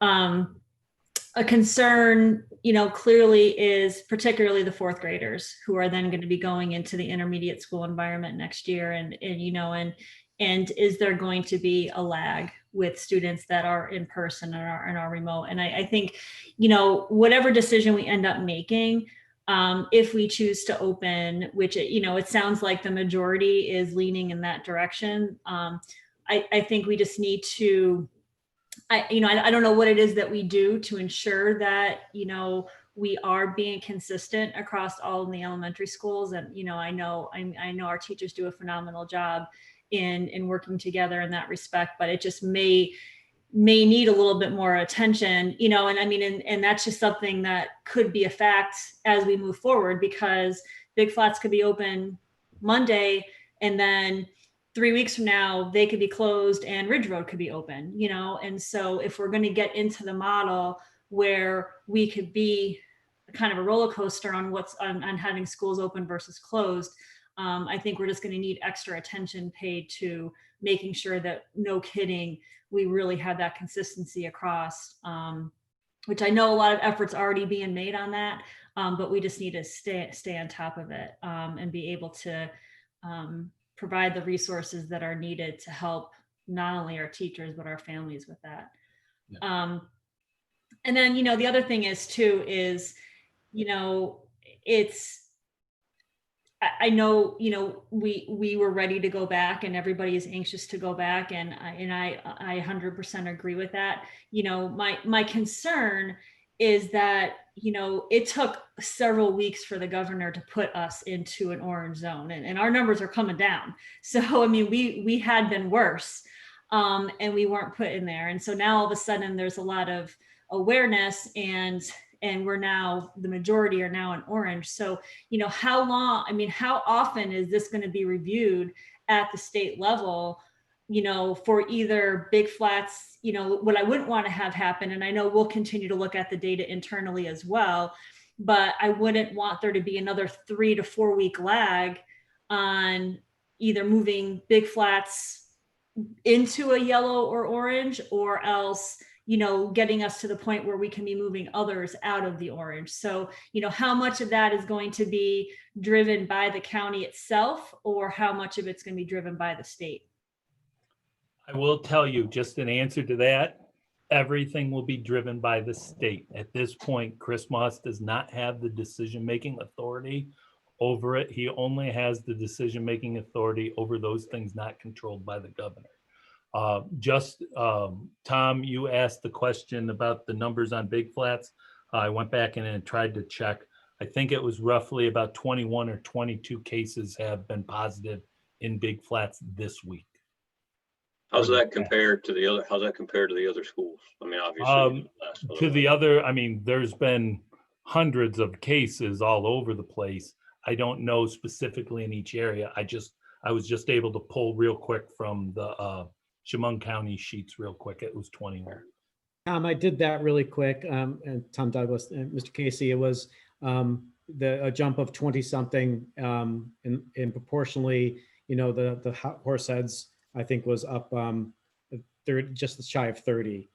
a concern, clearly is particularly the fourth graders who are then going to be going into the intermediate school environment next year, and is there going to be a lag with students that are in person and are remote? And I think, whatever decision we end up making, if we choose to open, which, it sounds like the majority is leaning in that direction. I think we just need to, I don't know what it is that we do to ensure that, we are being consistent across all of the elementary schools. And, I know our teachers do a phenomenal job in working together in that respect, but it just may need a little bit more attention, and that's just something that could be a fact as we move forward, because Big Flats could be open Monday and then 3 weeks from now they could be closed and Ridge Road could be open, and so if we're going to get into the model where we could be kind of a roller coaster on on having schools open versus closed, I think we're just going to need extra attention paid to making sure that, no kidding, we really have that consistency across, which I know a lot of efforts already being made on that, but we just need to stay on top of it, and be able to provide the resources that are needed to help not only our teachers, but our families with that. Yeah. And then, the other thing is I know, we were ready to go back and everybody is anxious to go back. And I 100% agree with that. My concern is that, it took several weeks for the governor to put us into an orange zone, and our numbers are coming down. So, I mean, we had been worse, and we weren't put in there. And so now all of a sudden there's a lot of awareness, and we're now, the majority are now in orange. So, how often is this going to be reviewed at the state level, for either Big Flats, what I wouldn't want to have happen, and I know we'll continue to look at the data internally as well, but I wouldn't want there to be another 3 to 4 week lag on either moving Big Flats into a yellow or orange, or else, getting us to the point where we can be moving others out of the orange. So, how much of that is going to be driven by the county itself, or how much of it's going to be driven by the state? I will tell you, just an answer to that, everything will be driven by the state. At this point, Chris Moss does not have the decision-making authority over it. He only has the decision-making authority over those things not controlled by the governor. Tom, you asked the question about the numbers on Big Flats. I went back in and tried to check. I think it was roughly about 21 or 22 cases have been positive in Big Flats this week. How's that compared to the other schools? I mean, obviously. To the other, I mean, there's been hundreds of cases all over the place. I don't know specifically in each area. I was just able to pull real quick from the Chemung County sheets real quick. It was 21. I did that really quick. And Tom Douglas and Mr. Casey, it was a jump of 20 something, and proportionally, the horse heads, I think, was up just shy of 30.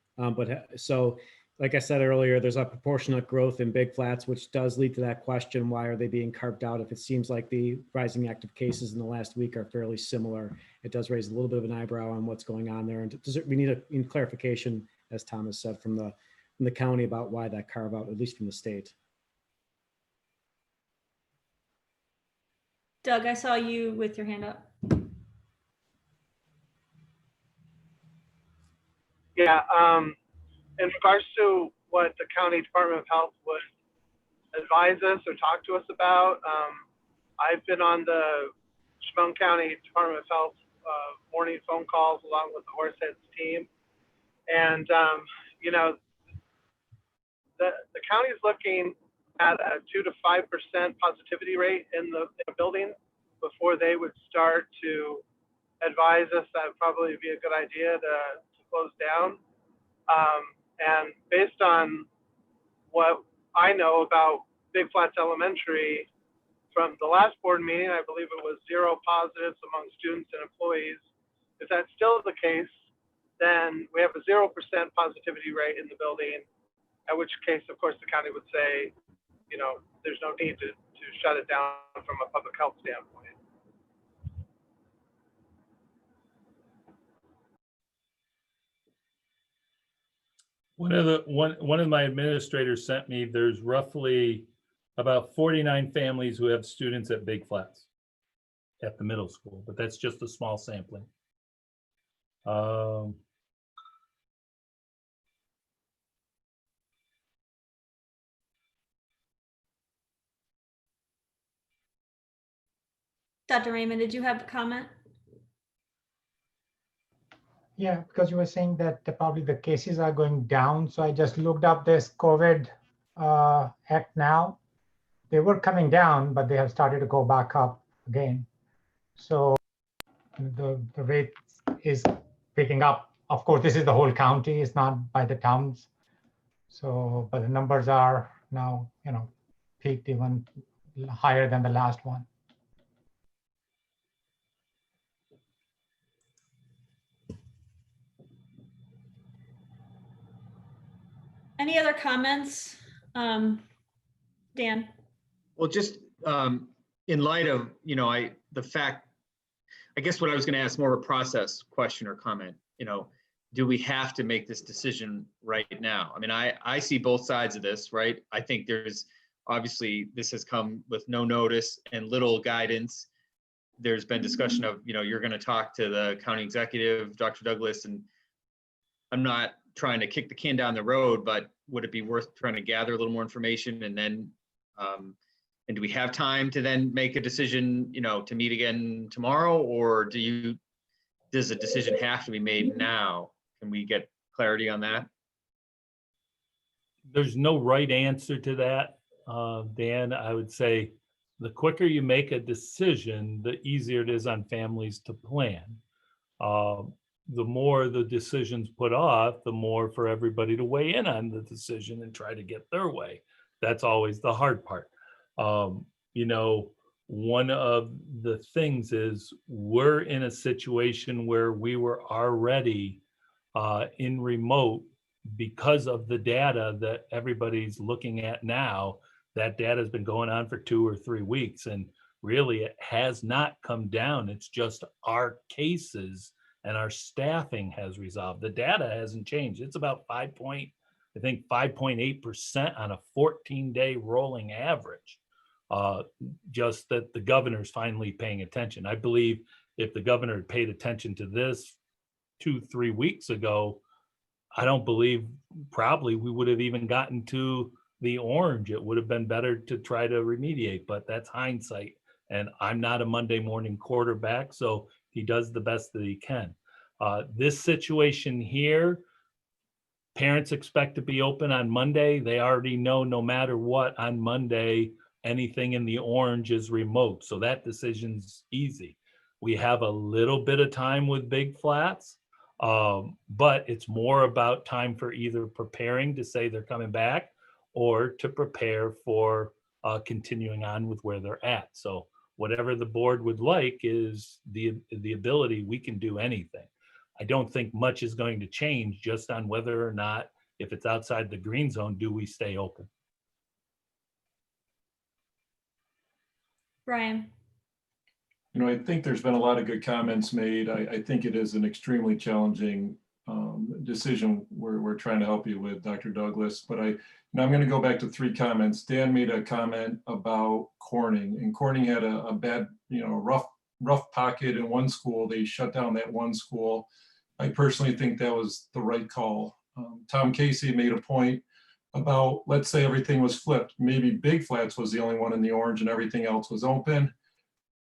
So like I said earlier, there's a proportionate growth in Big Flats, which does lead to that question, why are they being carved out? If it seems like the rising active cases in the last week are fairly similar, it does raise a little bit of an eyebrow on what's going on there. And we need a clarification, as Thomas said, from the county about why that carve out, at least from the state. Doug, I saw you with your hand up. Yeah, in regards to what the County Department of Health would advise us or talk to us about, I've been on the Chemung County Department of Health morning phone calls along with the Horseheads team. And, the county is looking at a 2 to 5% positivity rate in the building before they would start to advise us that would probably be a good idea to close down. And based on what I know about Big Flats Elementary, from the last board meeting, I believe it was 0 positives among students and employees. If that's still the case, then we have a 0% positivity rate in the building, at which case, of course, the county would say, there's no need to shut it down from a public health standpoint. One of my administrators sent me, there's roughly about 49 families who have students at Big Flats at the middle school, but that's just a small sampling. Dr. Raymond, did you have a comment? Yeah, because you were saying that probably the cases are going down. So I just looked up this COVID Act now. They were coming down, but they have started to go back up again. So the rate is picking up. Of course, this is the whole county. It's not by the towns. So, but the numbers are now, peaked even higher than the last one. Any other comments? Dan? Well, just in light of, the fact, I guess what I was going to ask more of a process question or comment, do we have to make this decision right now? I mean, I see both sides of this, right? I think there's obviously this has come with no notice and little guidance. There's been discussion of, you're going to talk to the county executive, Dr. Douglas, and I'm not trying to kick the can down the road, but would it be worth trying to gather a little more information and then, and do we have time to then make a decision, to meet again tomorrow, or does a decision have to be made now? Can we get clarity on that? There's no right answer to that, Dan. I would say the quicker you make a decision, the easier it is on families to plan. The more the decision's put off, the more for everybody to weigh in on the decision and try to get their way. That's always the hard part. One of the things is we're in a situation where we were already in remote because of the data that everybody's looking at now, that data has been going on for 2 or 3 weeks, and really it has not come down. It's just our cases and our staffing has resolved. The data hasn't changed. It's about 5.8% on a 14-day rolling average. Just that the governor's finally paying attention. I believe if the governor had paid attention to this 2-3 weeks ago, I don't believe probably we would have even gotten to the orange. It would have been better to try to remediate, but that's hindsight. And I'm not a Monday morning quarterback, so he does the best that he can. This situation here, parents expect to be open on Monday. They already know no matter what on Monday, anything in the orange is remote. So that decision's easy. We have a little bit of time with Big Flats, but it's more about time for either preparing to say they're coming back or to prepare for continuing on with where they're at. So whatever the board would like is the ability, we can do anything. I don't think much is going to change just on whether or not, if it's outside the green zone, do we stay open? Brian. I think there's been a lot of good comments made. I think it is an extremely challenging decision we're trying to help you with, Dr. Douglas. But I'm going to go back to 3 comments. Dan made a comment about Corning, and Corning had a bad, rough pocket in one school. They shut down that one school. I personally think that was the right call. Tom Casey made a point about, let's say everything was flipped. Maybe Big Flats was the only one in the orange and everything else was open.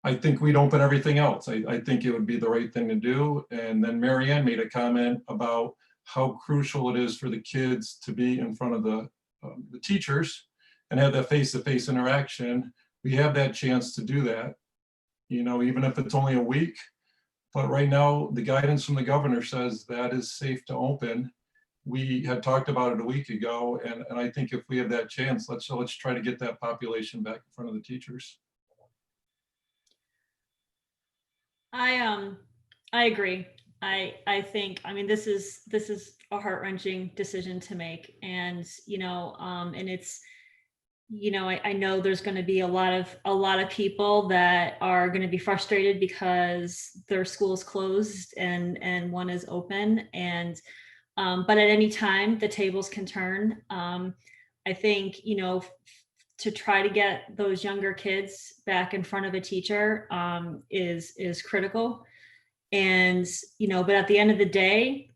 I think we'd open everything else. I think it would be the right thing to do. And then Marianne made a comment about how crucial it is for the kids to be in front of the teachers and have that face-to-face interaction. We have that chance to do that, even if it's only a week. But right now, the guidance from the governor says that is safe to open. We had talked about it a week ago, and I think if we have that chance, let's try to get that population back in front of the teachers. I agree. I think, this is a heart-wrenching decision to make, and and it's, I know there's going to be a lot of people that are going to be frustrated because their school's closed and one is open, and but at any time the tables can turn. I think to try to get those younger kids back in front of a teacher is critical. And, but at the end of the day,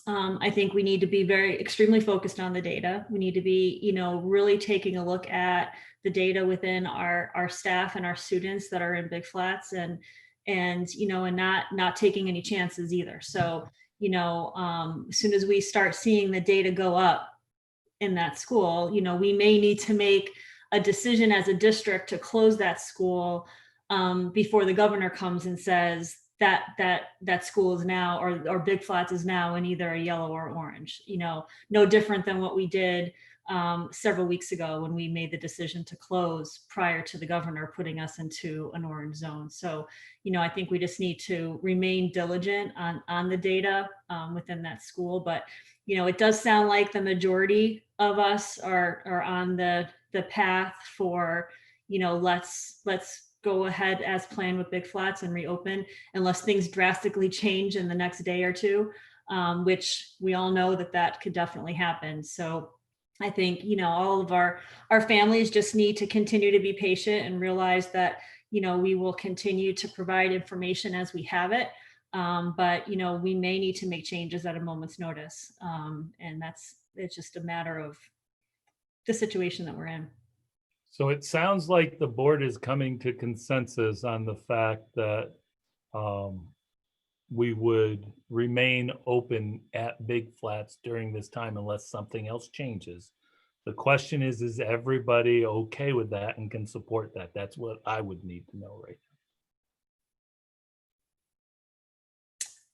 I think we need to be extremely focused on the data. We need to be, really taking a look at the data within our staff and our students that are in Big Flats, and not taking any chances either. So, as soon as we start seeing the data go up in that school, we may need to make a decision as a district to close that school before the governor comes and says that school is now, or Big Flats is now in either a yellow or orange. No different than what we did several weeks ago when we made the decision to close prior to the governor putting us into an orange zone. So, I think we just need to remain diligent on the data within that school. But, it does sound like the majority of us are on the path for, let's go ahead as planned with Big Flats and reopen unless things drastically change in the next day or two, which we all know that could definitely happen. So I think, all of our families just need to continue to be patient and realize that, we will continue to provide information as we have it. But, we may need to make changes at a moment's notice. And it's just a matter of the situation that we're in. So it sounds like the board is coming to consensus on the fact that we would remain open at Big Flats during this time unless something else changes. The question is everybody okay with that and can support that? That's what I would need to know right now.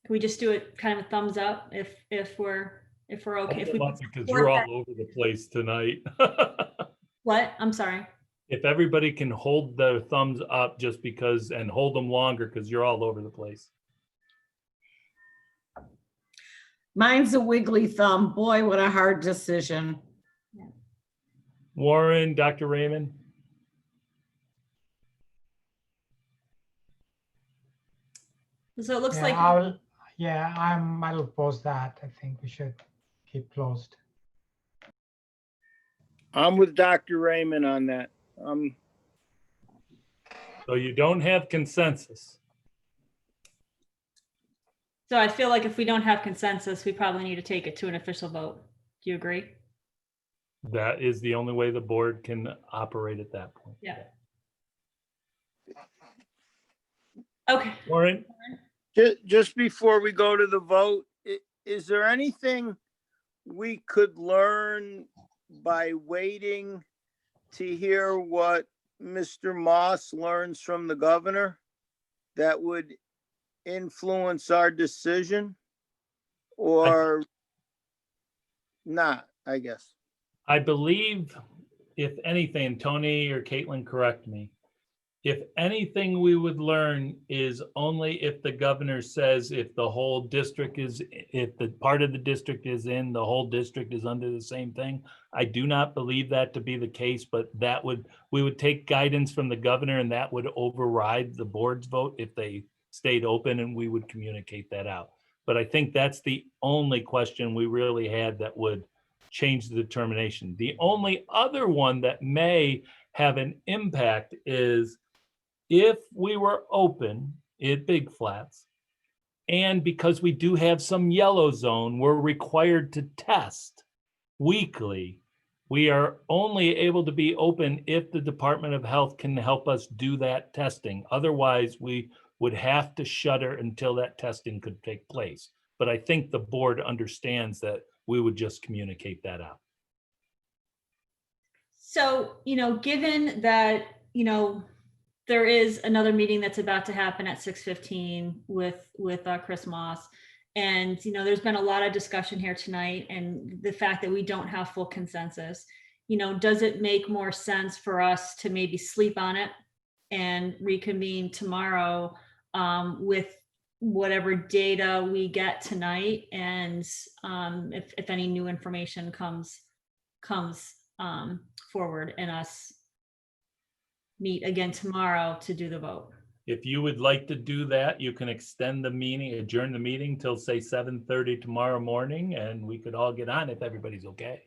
Can we just do it kind of a thumbs up if we're okay? If we because you're all over the place tonight. What? I'm sorry. If everybody can hold their thumbs up just because, and hold them longer because you're all over the place. Mine's a wiggly thumb. Boy, what a hard decision. Warren, Dr. Raymond? So it looks Yeah, like, I'll oppose that. I think we should keep closed. I'm with Dr. Raymond on that. So you don't have consensus. so I feel like if we don't have consensus, we probably need to take it to an official vote. Do you agree? That is the only way the board can operate at that point. Yeah. Okay. Warren? Just before we go to the vote, is there anything we could learn by waiting to hear what Mr. Moss learns from the governor that would influence our decision? Or not, I guess. I believe, if anything, Tony or Caitlin, correct me. If anything we would learn is only if the governor says if the whole district is, if the part of the district is in, the whole district is under the same thing. I do not believe that to be the case, but that would, we would take guidance from the governor and that would override the board's vote if they stayed open, and we would communicate that out. But I think that's the only question we really had that would change the determination. The only other one that may have an impact is if we were open at Big Flats, and because we do have some yellow zone, we're required to test weekly. We are only able to be open if the Department of Health can help us do that testing. Otherwise, we would have to shutter until that testing could take place. But I think the board understands that we would just communicate that out. So, given that, there is another meeting that's about to happen at 6:15 with Chris Moss. And, there's been a lot of discussion here tonight, and the fact that we don't have full consensus, does it make more sense for us to maybe sleep on it and reconvene tomorrow with whatever data we get tonight? And if any new information comes forward, and us meet again tomorrow to do the vote. If you would like to do that, you can extend the meeting, adjourn the meeting till say 7:30 tomorrow morning, and we could all get on if everybody's okay.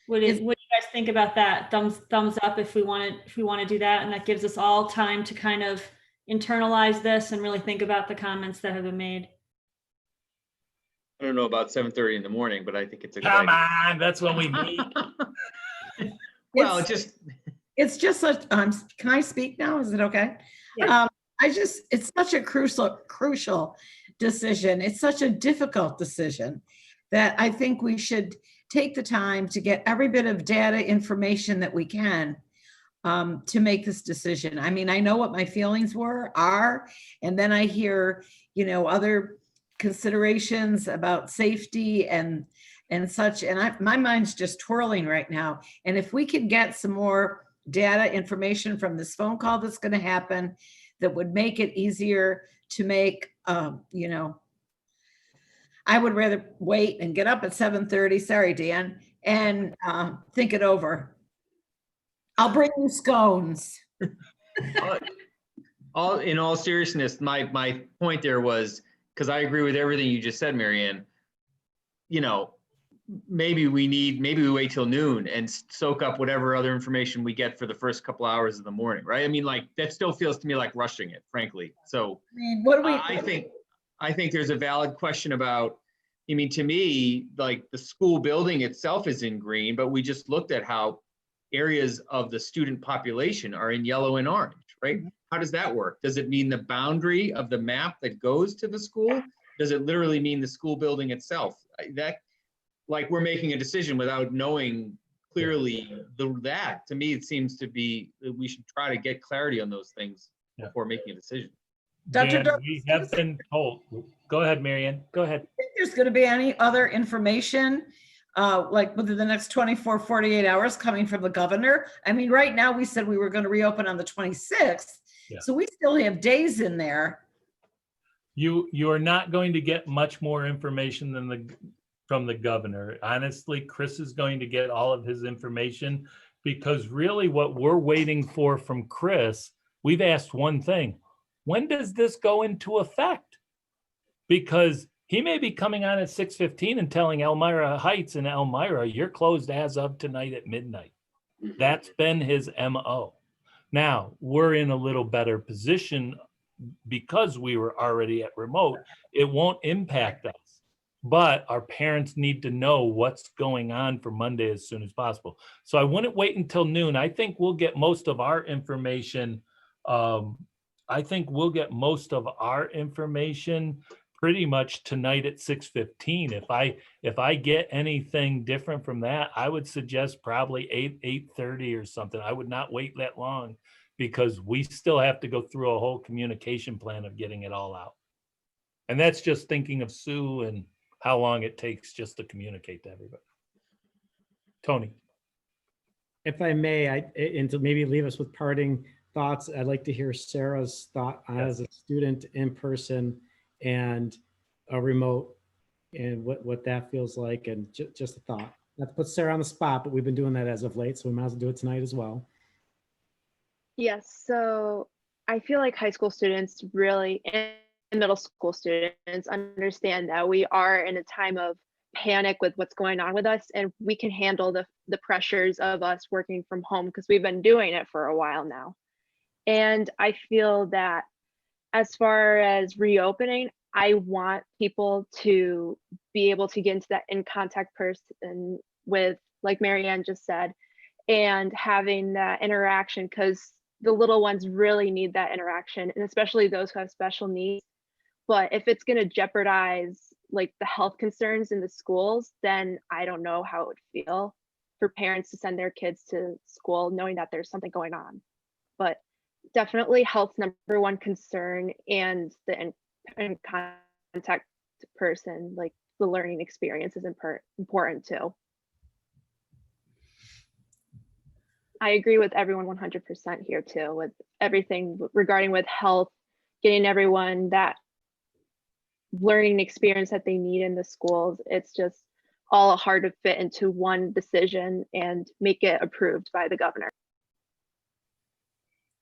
What do you guys think about that? Thumbs up if we want to do that, and that gives us all time to kind of internalize this and really think about the comments that have been made. I don't know about 7:30 in the morning, but I think it's a good Come idea. on, that's when we meet. Well, It's just such, can I speak now? Is it okay? Yeah. It's such a crucial decision. It's such a difficult decision that I think we should take the time to get every bit of data information that we can to make this decision. I mean, I know what my feelings are, and then I hear, other considerations about safety and such, and my mind's just twirling right now. And if we could get some more data information from this phone call that's going to happen, that would make it easier to make, I would rather wait and get up at 7:30. Sorry, Dan, and think it over. I'll bring you scones. In all seriousness, my point there was, because I agree with everything you just said, Marianne, maybe we wait till noon and soak up whatever other information we get for the first couple hours of the morning, right? I mean, like, that still feels to me like rushing it, frankly. So I think there's a valid question about, to me, like, the school building itself is in green, but we just looked at how areas of the student population are in yellow and orange, right? How does that work? Does it mean the boundary of the map that goes to the school? Does it literally mean the school building itself? Like, we're making a decision without knowing clearly that. To me, it seems to be that we should try to get clarity on those things before making a decision. Dr. Dan, we have been told. Go ahead, Marianne. Go ahead. I think there's going to be any other information like within the next 24, 48 hours coming from the governor? I mean, right now we said we were going to reopen on the 26th. Yeah. So we still have days in there. You are not going to get much more information than from the governor. Honestly, Chris is going to get all of his information, because really what we're waiting for from Chris, we've asked one thing: when does this go into effect? Because he may be coming on at 6:15 and telling Elmira Heights and Elmira, you're closed as of tonight at midnight. That's been his MO. Now, we're in a little better position because we were already at remote. It won't impact us, but our parents need to know what's going on for Monday as soon as possible. So I wouldn't wait until noon. I think we'll get most of our information. Pretty much tonight at 6:15. If I get anything different from that, I would suggest probably 8:30 or something. I would not wait that long, because we still have to go through a whole communication plan of getting it all out. And that's just thinking of Sue and how long it takes just to communicate to everybody. Tony. If I may, and to maybe leave us with parting thoughts, I'd like to hear Sarah's thought as a student in person and a remote, and what that feels like, and just a thought. Not to put Sarah on the spot, but we've been doing that as of late, so we might as well do it tonight as well. Yes, so I feel like high school students really, and middle school students, understand that we are in a time of panic with what's going on with us, and we can handle the pressures of us working from home because we've been doing it for a while now. And I feel that as far as reopening, I want people to be able to get into that in contact person with, like Marianne just said, and having that interaction, because the little ones really need that interaction, and especially those who have special needs. But if it's going to jeopardize like the health concerns in the schools, then I don't know how it would feel for parents to send their kids to school knowing that there's something going on. But definitely health's number one concern, and the in contact person, like the learning experience, is important too. I agree with everyone 100% here too, with everything regarding with health, getting everyone that learning experience that they need in the schools. It's just all hard to fit into one decision and make it approved by the governor.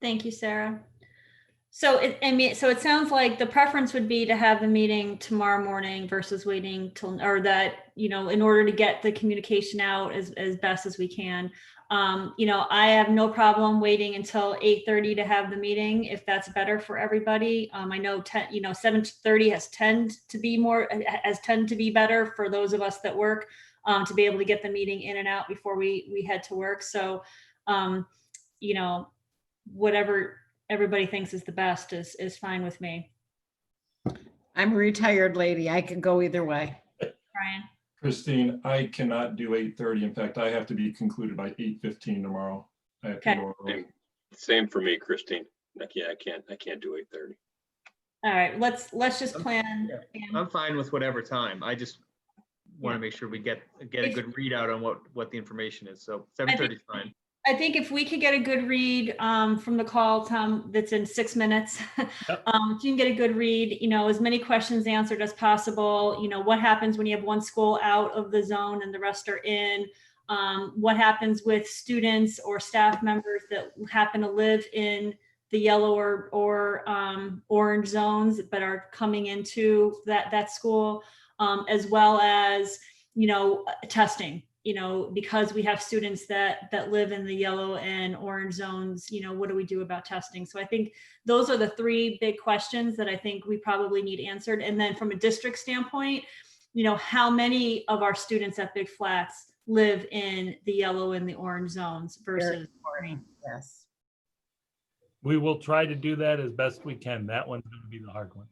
Thank you, Sarah. So it sounds like the preference would be to have the meeting tomorrow morning versus waiting till, or that, in order to get the communication out as best as we can. I have no problem waiting until 8:30 to have the meeting if that's better for everybody. I know 7:30 has tend to be better for those of us that work, to be able to get the meeting in and out before we head to work. So, whatever everybody thinks is the best is fine with me. I'm a retired lady. I can go either way. Brian? Christine, I cannot do 8:30. In fact, I have to be concluded by 8:15 tomorrow. I have to go early. Same for me, Christine. Like, yeah, I can't do 8:30. All right, let's just plan. I'm fine with whatever time. I just want to make sure we get a good readout on what the information is. So 7:30 is fine. I think if we could get a good read from the call, Tom, that's in 6 minutes, Yep. If you can get a good read, as many questions answered as possible. What happens when you have one school out of the zone and the rest are in? What happens with students or staff members that happen to live in the yellow or orange zones but are coming into that school, as well as, testing. Because we have students that live in the yellow and orange zones, what do we do about testing? So I think those are the three big questions that I think we probably need answered. And then from a district standpoint, how many of our students at Big Flats live in the yellow and the orange zones versus green? Yes. We will try to do that as best we can. That one's going to be the hard one.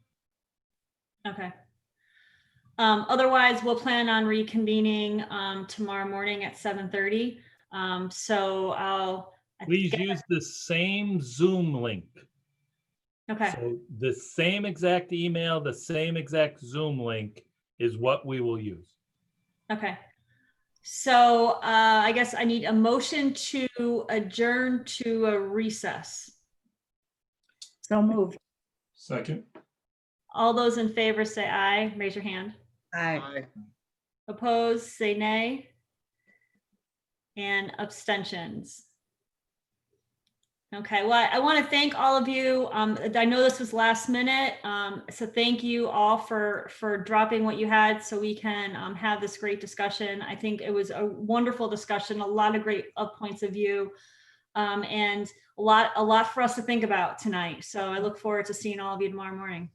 Okay. Otherwise, we'll plan on reconvening tomorrow morning at 7:30. Please use the same Zoom link. Okay. So the same exact email, the same exact Zoom link is what we will use. Okay. So I guess I need a motion to adjourn to a recess. So moved. Second. All those in favor say aye. Raise your hand. Aye. Opposed, say nay. And abstentions. Okay, well, I want to thank all of you. I know this was last minute, so thank you all for dropping what you had so we can have this great discussion. I think it was a wonderful discussion, a lot of great points of view, and a lot for us to think about tonight. So I look forward to seeing all of you tomorrow morning.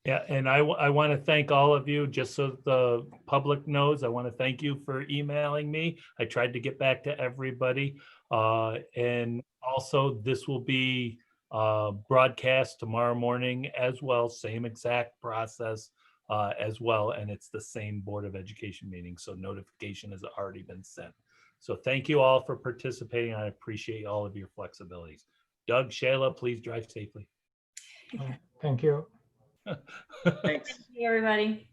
Yeah, and I want to thank all of you, just so the public knows, I want to thank you for emailing me. I tried to get back to everybody. And also this will be broadcast tomorrow morning as well, same exact process as well. And it's the same Board of Education meeting, so notification has already been sent. So thank you all for participating. I appreciate all of your flexibilities. Doug, Shayla, please drive safely. Thank you. Thanks. Thank you, everybody.